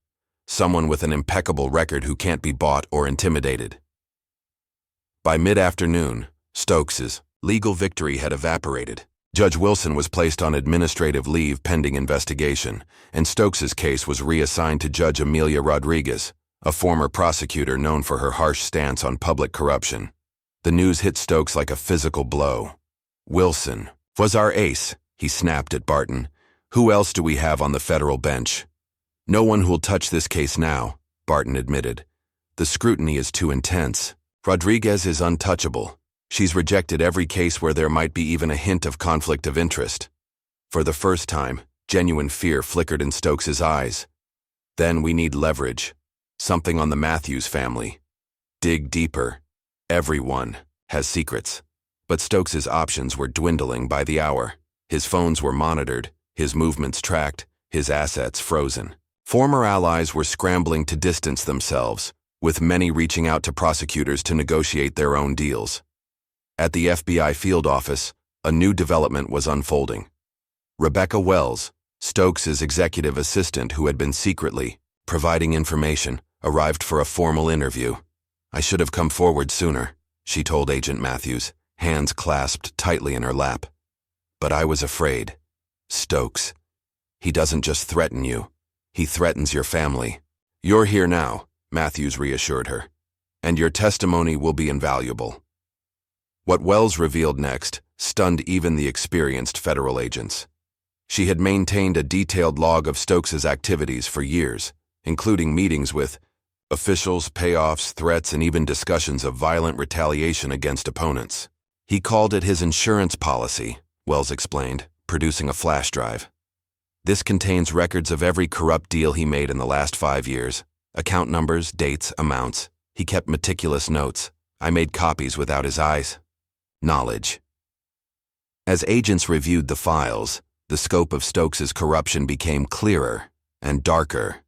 "Someone with an impeccable record who can't be bought or intimidated." By mid-afternoon, Stokes's legal victory had evaporated. Judge Wilson was placed on administrative leave pending investigation, and Stokes's case was reassigned to Judge Amelia Rodriguez, a former prosecutor known for her harsh stance on public corruption. The news hit Stokes like a physical blow. "Wilson was our ace," he snapped at Barton. "Who else do we have on the federal bench?" "No one who'll touch this case now," Barton admitted. "The scrutiny is too intense. Rodriguez is untouchable. She's rejected every case where there might be even a hint of conflict of interest." For the first time, genuine fear flickered in Stokes's eyes. "Then we need leverage. Something on the Matthews family. Dig deeper. Everyone has secrets." But Stokes's options were dwindling by the hour. His phones were monitored, his movements tracked, his assets frozen. Former allies were scrambling to distance themselves, with many reaching out to prosecutors to negotiate their own deals. At the FBI field office, a new development was unfolding. Rebecca Wells, Stokes's executive assistant who had been secretly providing information, arrived for a formal interview. "I should have come forward sooner," she told Agent Matthews, hands clasped tightly in her lap. "But I was afraid. Stokes. He doesn't just threaten you. He threatens your family." "You're here now," Matthews reassured her, "and your testimony will be invaluable." What Wells revealed next stunned even the experienced federal agents. She had maintained a detailed log of Stokes's activities for years, including meetings with Officials, payoffs, threats, and even discussions of violent retaliation against opponents. He called it his insurance policy, Wells explained, producing a flash drive. This contains records of every corrupt deal he made in the last 5 years. Account numbers, dates, amounts. He kept meticulous notes. I made copies without his eyes. Knowledge. As agents reviewed the files, the scope of Stokes's corruption became clearer and darker.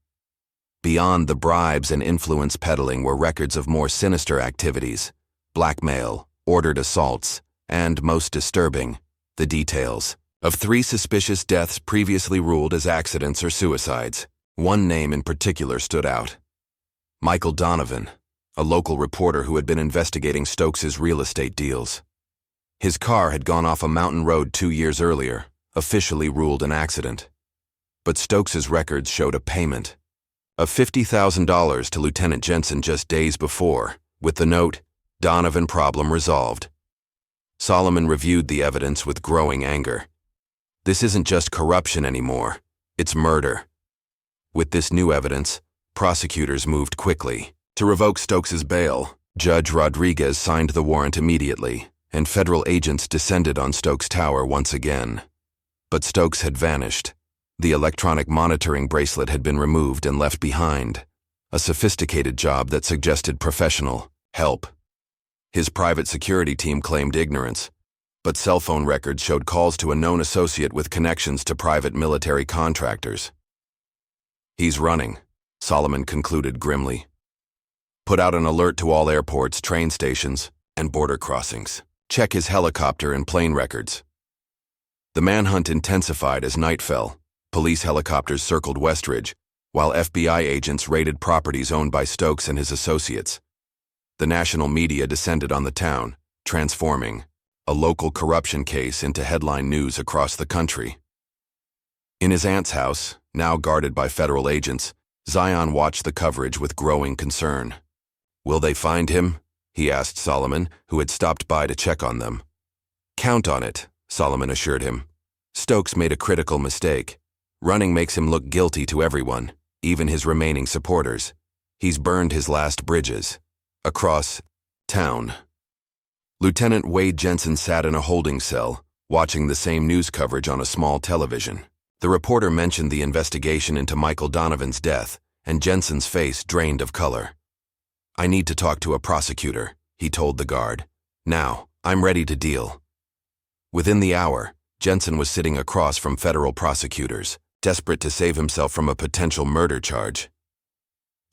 Beyond the bribes and influence peddling were records of more sinister activities: blackmail, ordered assaults, and, most disturbing, the details of 3 suspicious deaths previously ruled as accidents or suicides. One name in particular stood out: Michael Donovan, a local reporter who had been investigating Stokes's real estate deals. His car had gone off a mountain road 2 years earlier, officially ruled an accident. But Stokes's records showed a payment of $50,000 to Lieutenant Jenson just days before, with the note, "Donovan problem resolved." Solomon reviewed the evidence with growing anger. This isn't just corruption anymore, it's murder. With this new evidence, prosecutors moved quickly. To revoke Stokes's bail, Judge Rodriguez signed the warrant immediately, and federal agents descended on Stokes' tower once again. But Stokes had vanished. The electronic monitoring bracelet had been removed and left behind, a sophisticated job that suggested professional help. His private security team claimed ignorance, but cell phone records showed calls to a known associate with connections to private military contractors. "He's running," Solomon concluded grimly. "Put out an alert to all airports, train stations, and border crossings. Check his helicopter and plane records." The manhunt intensified as night fell. Police helicopters circled Westridge, while FBI agents raided properties owned by Stokes and his associates. The national media descended on the town, transforming a local corruption case into headline news across the country. In his aunt's house, now guarded by federal agents, Zion watched the coverage with growing concern. "Will they find him?" he asked Solomon, who had stopped by to check on them. "Count on it," Solomon assured him. "Stokes made a critical mistake. Running makes him look guilty to everyone, even his remaining supporters. He's burned his last bridges. Across town." Lieutenant Wade Jenson sat in a holding cell, watching the same news coverage on a small television. The reporter mentioned the investigation into Michael Donovan's death, and Jenson's face drained of color. "I need to talk to a prosecutor," he told the guard. "Now, I'm ready to deal." Within the hour, Jenson was sitting across from federal prosecutors, desperate to save himself from a potential murder charge.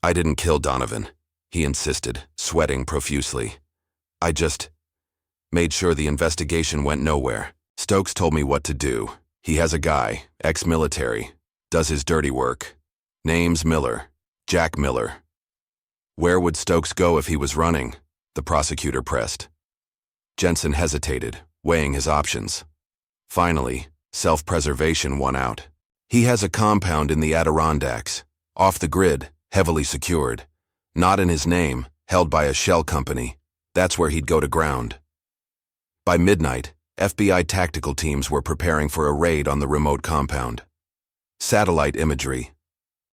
"I didn't kill Donovan," he insisted, sweating profusely. "I just made sure the investigation went nowhere. Stokes told me what to do. He has a guy, ex-military, does his dirty work. Name's Miller, Jack Miller." "Where would Stokes go if he was running?" the prosecutor pressed. Jenson hesitated, weighing his options. Finally, self-preservation won out. "He has a compound in the Adirondacks, off the grid, heavily secured. Not in his name, held by a shell company. That's where he'd go to ground." By midnight, FBI tactical teams were preparing for a raid on the remote compound. Satellite imagery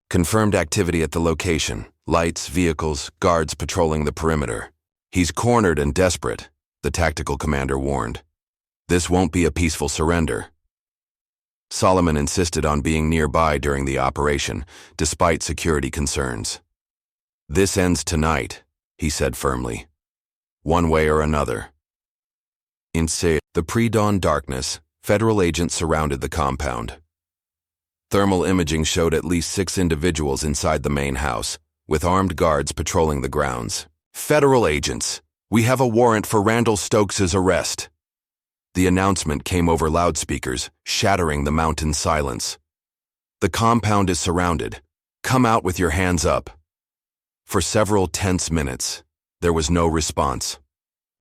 confirmed activity at the location: lights, vehicles, guards patrolling the perimeter. "He's cornered and desperate," the tactical commander warned. "This won't be a peaceful surrender." Solomon insisted on being nearby during the operation, despite security concerns. "This ends tonight," he said firmly. "One way or another." In the pre-dawn darkness, federal agents surrounded the compound. Thermal imaging showed at least 6 individuals inside the main house, with armed guards patrolling the grounds. "Federal agents, we have a warrant for Randall Stokes' arrest." The announcement came over loudspeakers, shattering the mountain silence. "The compound is surrounded. Come out with your hands up." For several tense minutes, there was no response.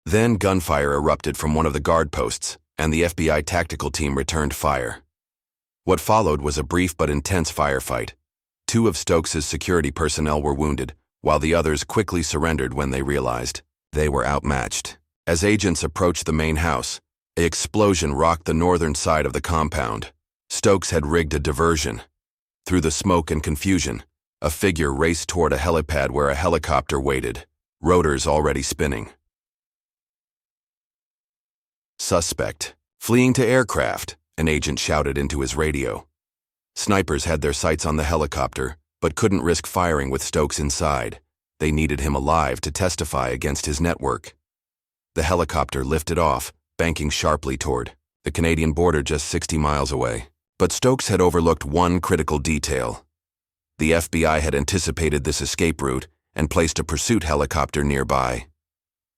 Then gunfire erupted from one of the guard posts, and the FBI tactical team returned fire. What followed was a brief but intense firefight. 2 of Stokes' security personnel were wounded, while the others quickly surrendered when they realized they were outmatched. As agents approached the main house, an explosion rocked the northern side of the compound. Stokes had rigged a diversion. Through the smoke and confusion, A figure raced toward a helipad where a helicopter waited, rotors already spinning. Suspect. Fleeing to aircraft, an agent shouted into his radio. Snipers had their sights on the helicopter, but couldn't risk firing with Stokes inside. They needed him alive to testify against his network. The helicopter lifted off, banking sharply toward the Canadian border just 60 miles away. But Stokes had overlooked one critical detail. The FBI had anticipated this escape route and placed a pursuit helicopter nearby.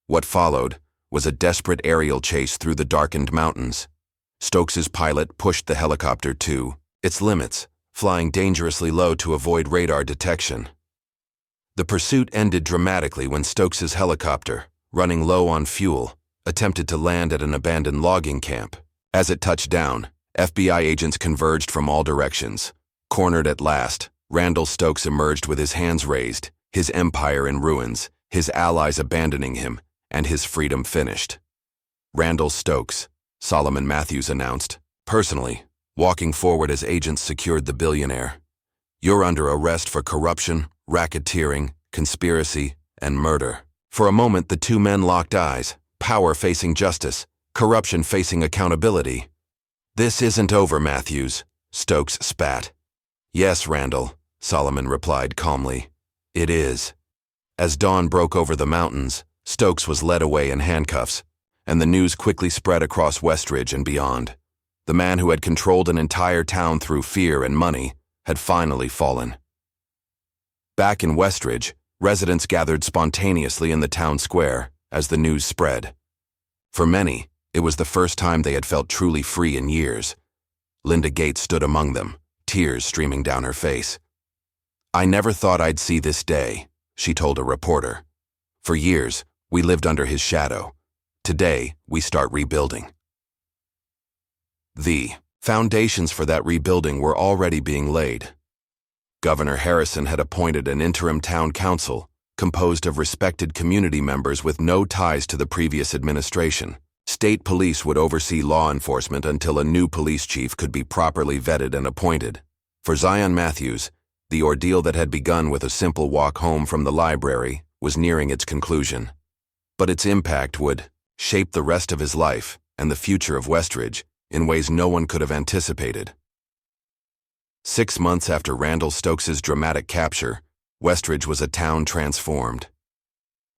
What followed was a desperate aerial chase through the darkened mountains. Stokes's pilot pushed the helicopter to its limits, flying dangerously low to avoid radar detection. The pursuit ended dramatically when Stokes's helicopter, running low on fuel, attempted to land at an abandoned logging camp. As it touched down, FBI agents converged from all directions. Cornered at last, Randall Stokes emerged with his hands raised, his empire in ruins, his allies abandoning him, and his freedom finished. Randall Stokes, Solomon Matthews announced, personally, walking forward as agents secured the billionaire. You're under arrest for corruption, racketeering, conspiracy, and murder. For a moment, the two men locked eyes, power facing justice, corruption facing accountability. This isn't over, Matthews, Stokes spat. Yes, Randall, Solomon replied calmly. It is. As dawn broke over the mountains, Stokes was led away in handcuffs, and the news quickly spread across Westridge and beyond. The man who had controlled an entire town through fear and money had finally fallen. Back in Westridge, residents gathered spontaneously in the town square as the news spread. For many, it was the first time they had felt truly free in years. Linda Gates stood among them, tears streaming down her face. I never thought I'd see this day, she told a reporter. For years, we lived under his shadow. Today, we start rebuilding. The foundations for that rebuilding were already being laid. Governor Harrison had appointed an interim town council composed of respected community members with no ties to the previous administration. State police would oversee law enforcement until a new police chief could be properly vetted and appointed. For Zion Matthews, the ordeal that had begun with a simple walk home from the library was nearing its conclusion. But its impact would shape the rest of his life and the future of Westridge in ways no one could have anticipated. 6 months after Randall Stokes's dramatic capture, Westridge was a town transformed.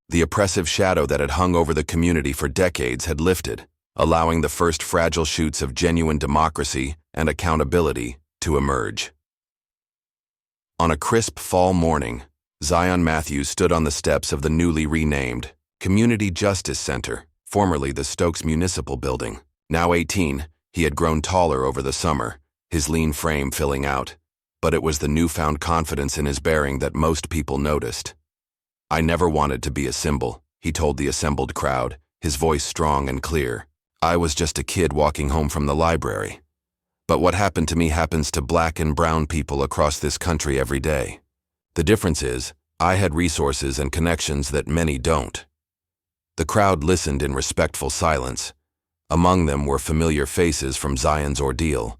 The oppressive shadow that had hung over the community for decades had lifted, allowing the first fragile shoots of genuine democracy and accountability to emerge. On a crisp fall morning, Zion Matthews stood on the steps of the newly renamed Community Justice Center, formerly the Stokes Municipal Building. Now 18, he had grown taller over the summer, his lean frame filling out, but it was the newfound confidence in his bearing that most people noticed. I never wanted to be a symbol, he told the assembled crowd, his voice strong and clear. I was just a kid walking home from the library. But what happened to me happens to black and brown people across this country every day. The difference is, I had resources and connections that many don't. The crowd listened in respectful silence. Among them were familiar faces from Zion's ordeal.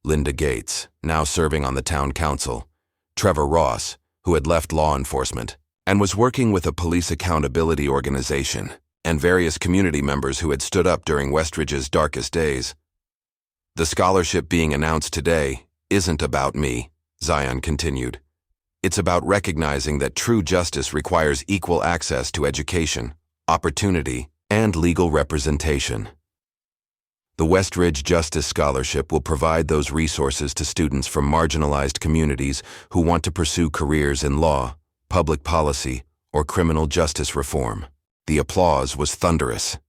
Linda Gates, now serving on the town council, Trevor Ross, who had left law enforcement and was working with a police accountability organization, and various community members who had stood up during Westridge's darkest days. The scholarship being announced today isn't about me, Zion continued. It's about recognizing that true justice requires equal access to education, opportunity, and legal representation. The Westridge Justice Scholarship will provide those resources to students from marginalized communities who want to pursue careers in law, public policy, or criminal justice reform. The applause was thunderous.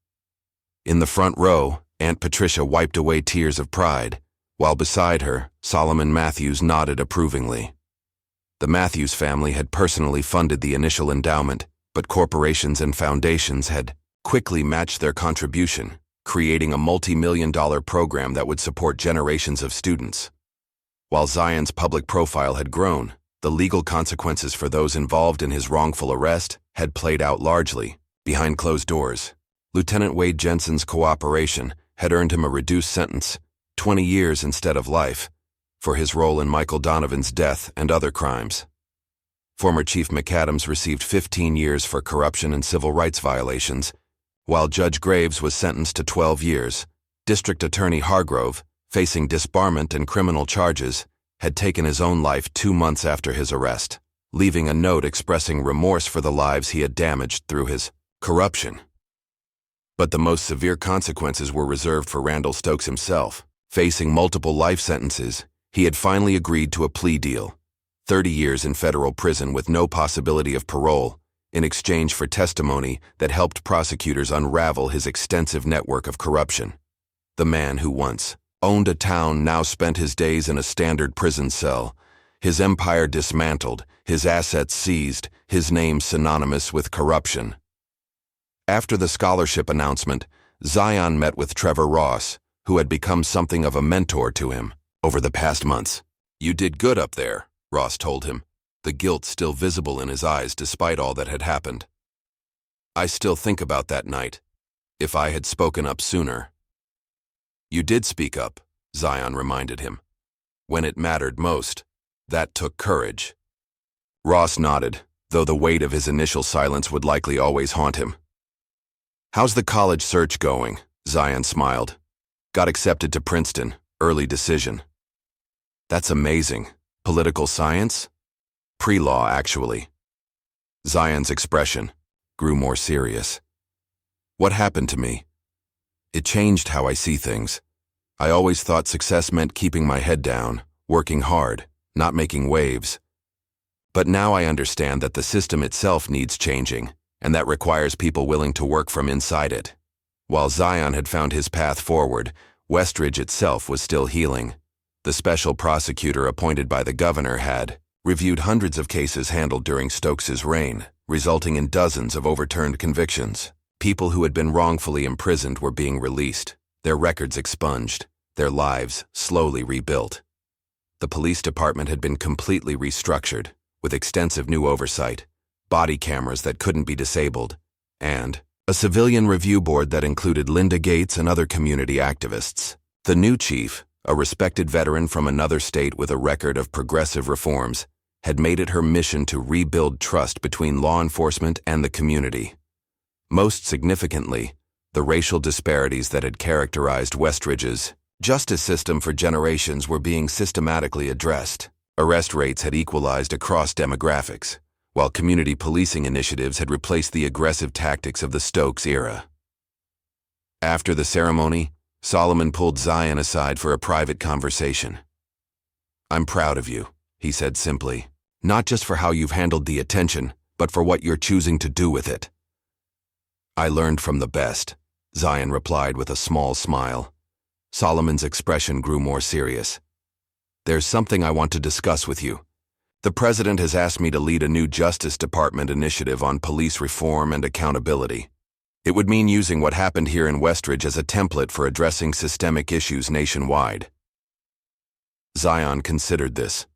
In the front row, Aunt Patricia wiped away tears of pride, while beside her, Solomon Matthews nodded approvingly. The Matthews family had personally funded the initial endowment, but corporations and foundations had quickly matched their contribution, creating a multi-million-dollar program that would support generations of students. While Zion's public profile had grown, the legal consequences for those involved in his wrongful arrest had played out largely behind closed doors. Lieutenant Jenson's cooperation had earned him a reduced sentence, 20 years instead of life, for his role in Michael Donovan's death and other crimes. Former Chief McAdams received 15 years for corruption and civil rights violations, while Judge Graves was sentenced to 12 years. District Attorney Hargrove, facing disbarment and criminal charges, had taken his own life 2 months after his arrest, leaving a note expressing remorse for the lives he had damaged through his corruption. But the most severe consequences were reserved for Randall Stokes himself. Facing multiple life sentences, he had finally agreed to a plea deal: 30 years in federal prison with no possibility of parole, in exchange for testimony that helped prosecutors unravel his extensive network of corruption. The man who once owned a town now spent his days in a standard prison cell, his empire dismantled, his assets seized, his name synonymous with corruption. After the scholarship announcement, Zion met with Trevor Ross, who had become something of a mentor to him over the past months. "You did good up there," Ross told him, the guilt still visible in his eyes despite all that had happened. "I still think about that night. If I had spoken up sooner." "You did speak up," Zion reminded him. "When it mattered most. That took courage." Ross nodded, though the weight of his initial silence would likely always haunt him. "How's the college search going?" Zion smiled. "Got accepted to Princeton. Early decision." "That's amazing. Political science?" "Pre-law, actually." Zion's expression grew more serious. "What happened to me? It changed how I see things. I always thought success meant keeping my head down, working hard, not making waves. But now I understand that the system itself needs changing, and that requires people willing to work from inside it." While Zion had found his path forward, Westridge itself was still healing. The special prosecutor appointed by the governor had reviewed hundreds of cases handled during Stokes's reign, resulting in dozens of overturned convictions. People who had been wrongfully imprisoned were being released, their records expunged, their lives slowly rebuilt. The police department had been completely restructured, with extensive new oversight, body cameras that couldn't be disabled, and a civilian review board that included Linda Gates and other community activists. The new chief, a respected veteran from another state with a record of progressive reforms, had made it her mission to rebuild trust between law enforcement and the community. Most significantly, the racial disparities that had characterized Westridge's justice system for generations were being systematically addressed. Arrest rates had equalized across demographics, while community policing initiatives had replaced the aggressive tactics of the Stokes era. After the ceremony, Solomon pulled Zion aside for a private conversation. "I'm proud of you," he said simply, "not just for how you've handled the attention, but for what you're choosing to do with it." "I learned from the best," Zion replied with a small smile. Solomon's expression grew more serious. "There's something I want to discuss with you. The president has asked me to lead a new Justice Department initiative on police reform and accountability. It would mean using what happened here in Westridge as a template for addressing systemic issues nationwide." Zion considered this.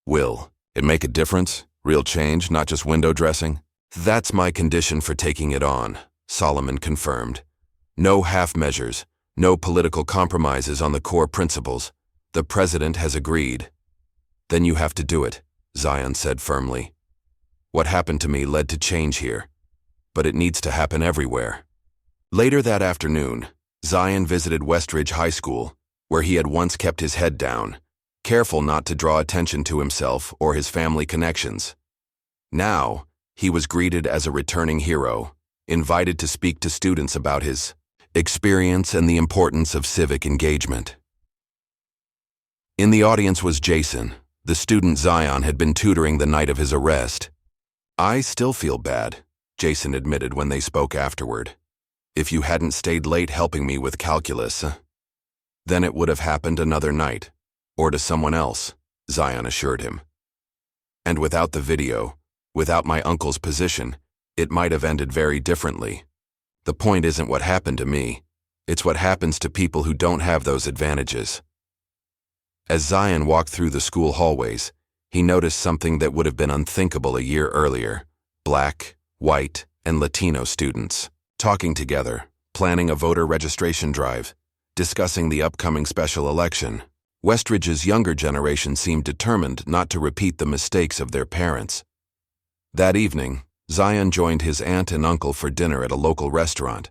"Will it make a difference? Real change, not just window dressing?" "That's my condition for taking it on," Solomon confirmed. "No half measures, no political compromises on the core principles. The president has agreed." "Then you have to do it," Zion said firmly. "What happened to me led to change here, but it needs to happen everywhere." Later that afternoon, Zion visited Westridge High School, where he had once kept his head down, careful not to draw attention to himself or his family connections. Now, he was greeted as a returning hero, invited to speak to students about his experience and the importance of civic engagement. In the audience was Jason, the student Zion had been tutoring the night of his arrest. "I still feel bad," Jason admitted when they spoke afterward. "If you hadn't stayed late helping me with calculus, then it would have happened another night, or to someone else," Zion assured him. "And without the video, without my uncle's position, it might have ended very differently. The point isn't what happened to me, it's what happens to people who don't have those advantages." As Zion walked through the school hallways, he noticed something that would have been unthinkable a year earlier: Black, white, and Latino students talking together, planning a voter registration drive, discussing the upcoming special election. Westridge's younger generation seemed determined not to repeat the mistakes of their parents. That evening, Zion joined his aunt and uncle for dinner at a local restaurant,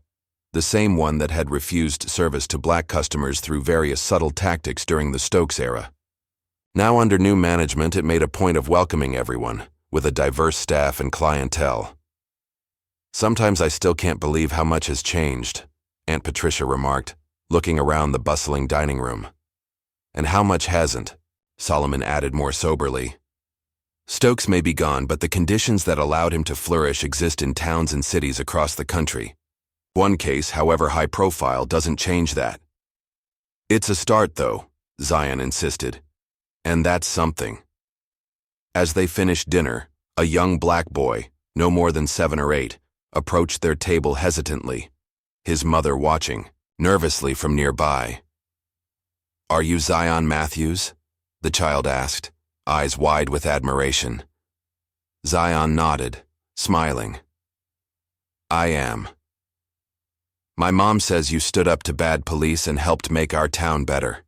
the same one that had refused service to black customers through various subtle tactics during the Stokes era. Now under new management, it made a point of welcoming everyone, with a diverse staff and clientele. "Sometimes I still can't believe how much has changed," Aunt Patricia remarked, looking around the bustling dining room. "And how much hasn't?" Solomon added more soberly. "Stokes may be gone, but the conditions that allowed him to flourish exist in towns and cities across the country. One case, however high profile, doesn't change that." "It's a start, though," Zion insisted. "And that's something." As they finished dinner, a young black boy, no more than 7 or 8, approached their table hesitantly, his mother watching, nervously from nearby. "Are you Zion Matthews?" the child asked, eyes wide with admiration. Zion nodded, smiling. "I am. My mom says you stood up to bad police and helped make our town better."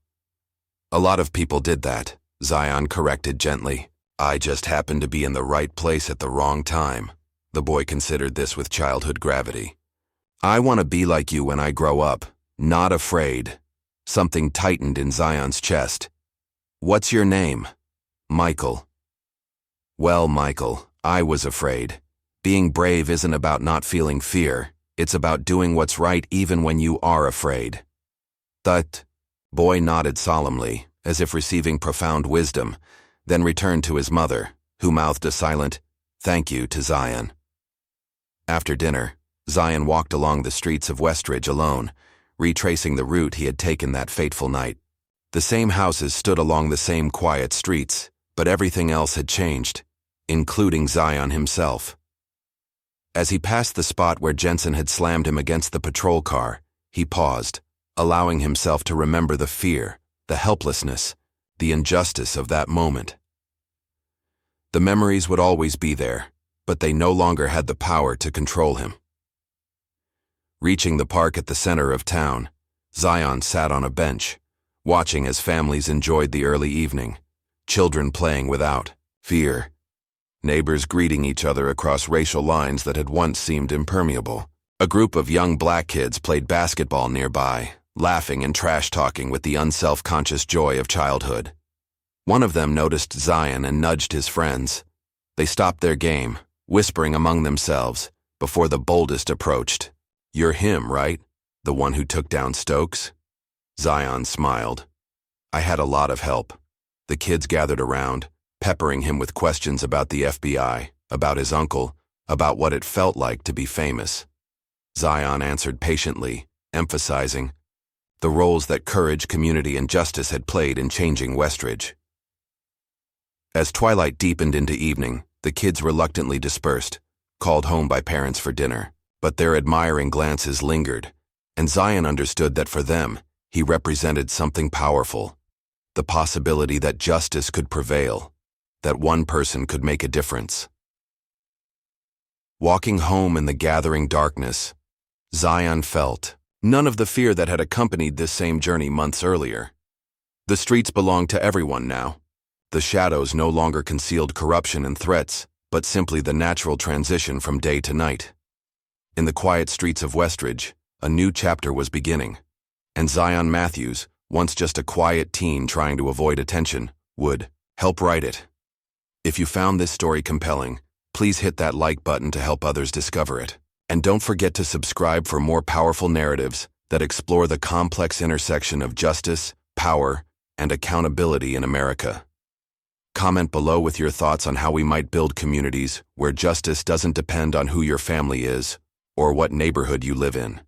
"A lot of people did that," Zion corrected gently. "I just happened to be in the right place at the wrong time." The boy considered this with childhood gravity. "I want to be like you when I grow up, not afraid." Something tightened in Zion's chest. "What's your name?" "Michael." "Well, Michael, I was afraid. Being brave isn't about not feeling fear. It's about doing what's right even when you are afraid." "That," boy nodded solemnly, as if receiving profound wisdom, then returned to his mother, who mouthed a silent, "Thank you" to Zion. After dinner, Zion walked along the streets of Westridge alone, retracing the route he had taken that fateful night. The same houses stood along the same quiet streets, but everything else had changed, including Zion himself. As he passed the spot where Jenson had slammed him against the patrol car, he paused, allowing himself to remember the fear, the helplessness, the injustice of that moment. The memories would always be there, but they no longer had the power to control him. Reaching the park at the center of town, Zion sat on a bench, watching as families enjoyed the early evening, children playing without fear, neighbors greeting each other across racial lines that had once seemed impermeable. A group of young black kids played basketball nearby, laughing and trash-talking with the unself-conscious joy of childhood. One of them noticed Zion and nudged his friends. They stopped their game, whispering among themselves, before the boldest approached. "You're him, right? The one who took down Stokes?" Zion smiled. "I had a lot of help." The kids gathered around, peppering him with questions about the FBI, about his uncle, about what it felt like to be famous. Zion answered patiently, emphasizing the roles that courage, community, and justice had played in changing Westridge. As twilight deepened into evening, the kids reluctantly dispersed, called home by parents for dinner, but their admiring glances lingered, and Zion understood that for them, he represented something powerful, the possibility that justice could prevail, that one person could make a difference. Walking home in the gathering darkness, Zion felt none of the fear that had accompanied this same journey months earlier. The streets belonged to everyone now. The shadows no longer concealed corruption and threats, but simply the natural transition from day to night. In the quiet streets of Westridge, a new chapter was beginning, and Zion Matthews, once just a quiet teen trying to avoid attention, would help write it. If you found this story compelling, please hit that like button to help others discover it. And don't forget to subscribe for more powerful narratives that explore the complex intersection of justice, power, and accountability in America. Comment below with your thoughts on how we might build communities where justice doesn't depend on who your family is or what neighborhood you live in.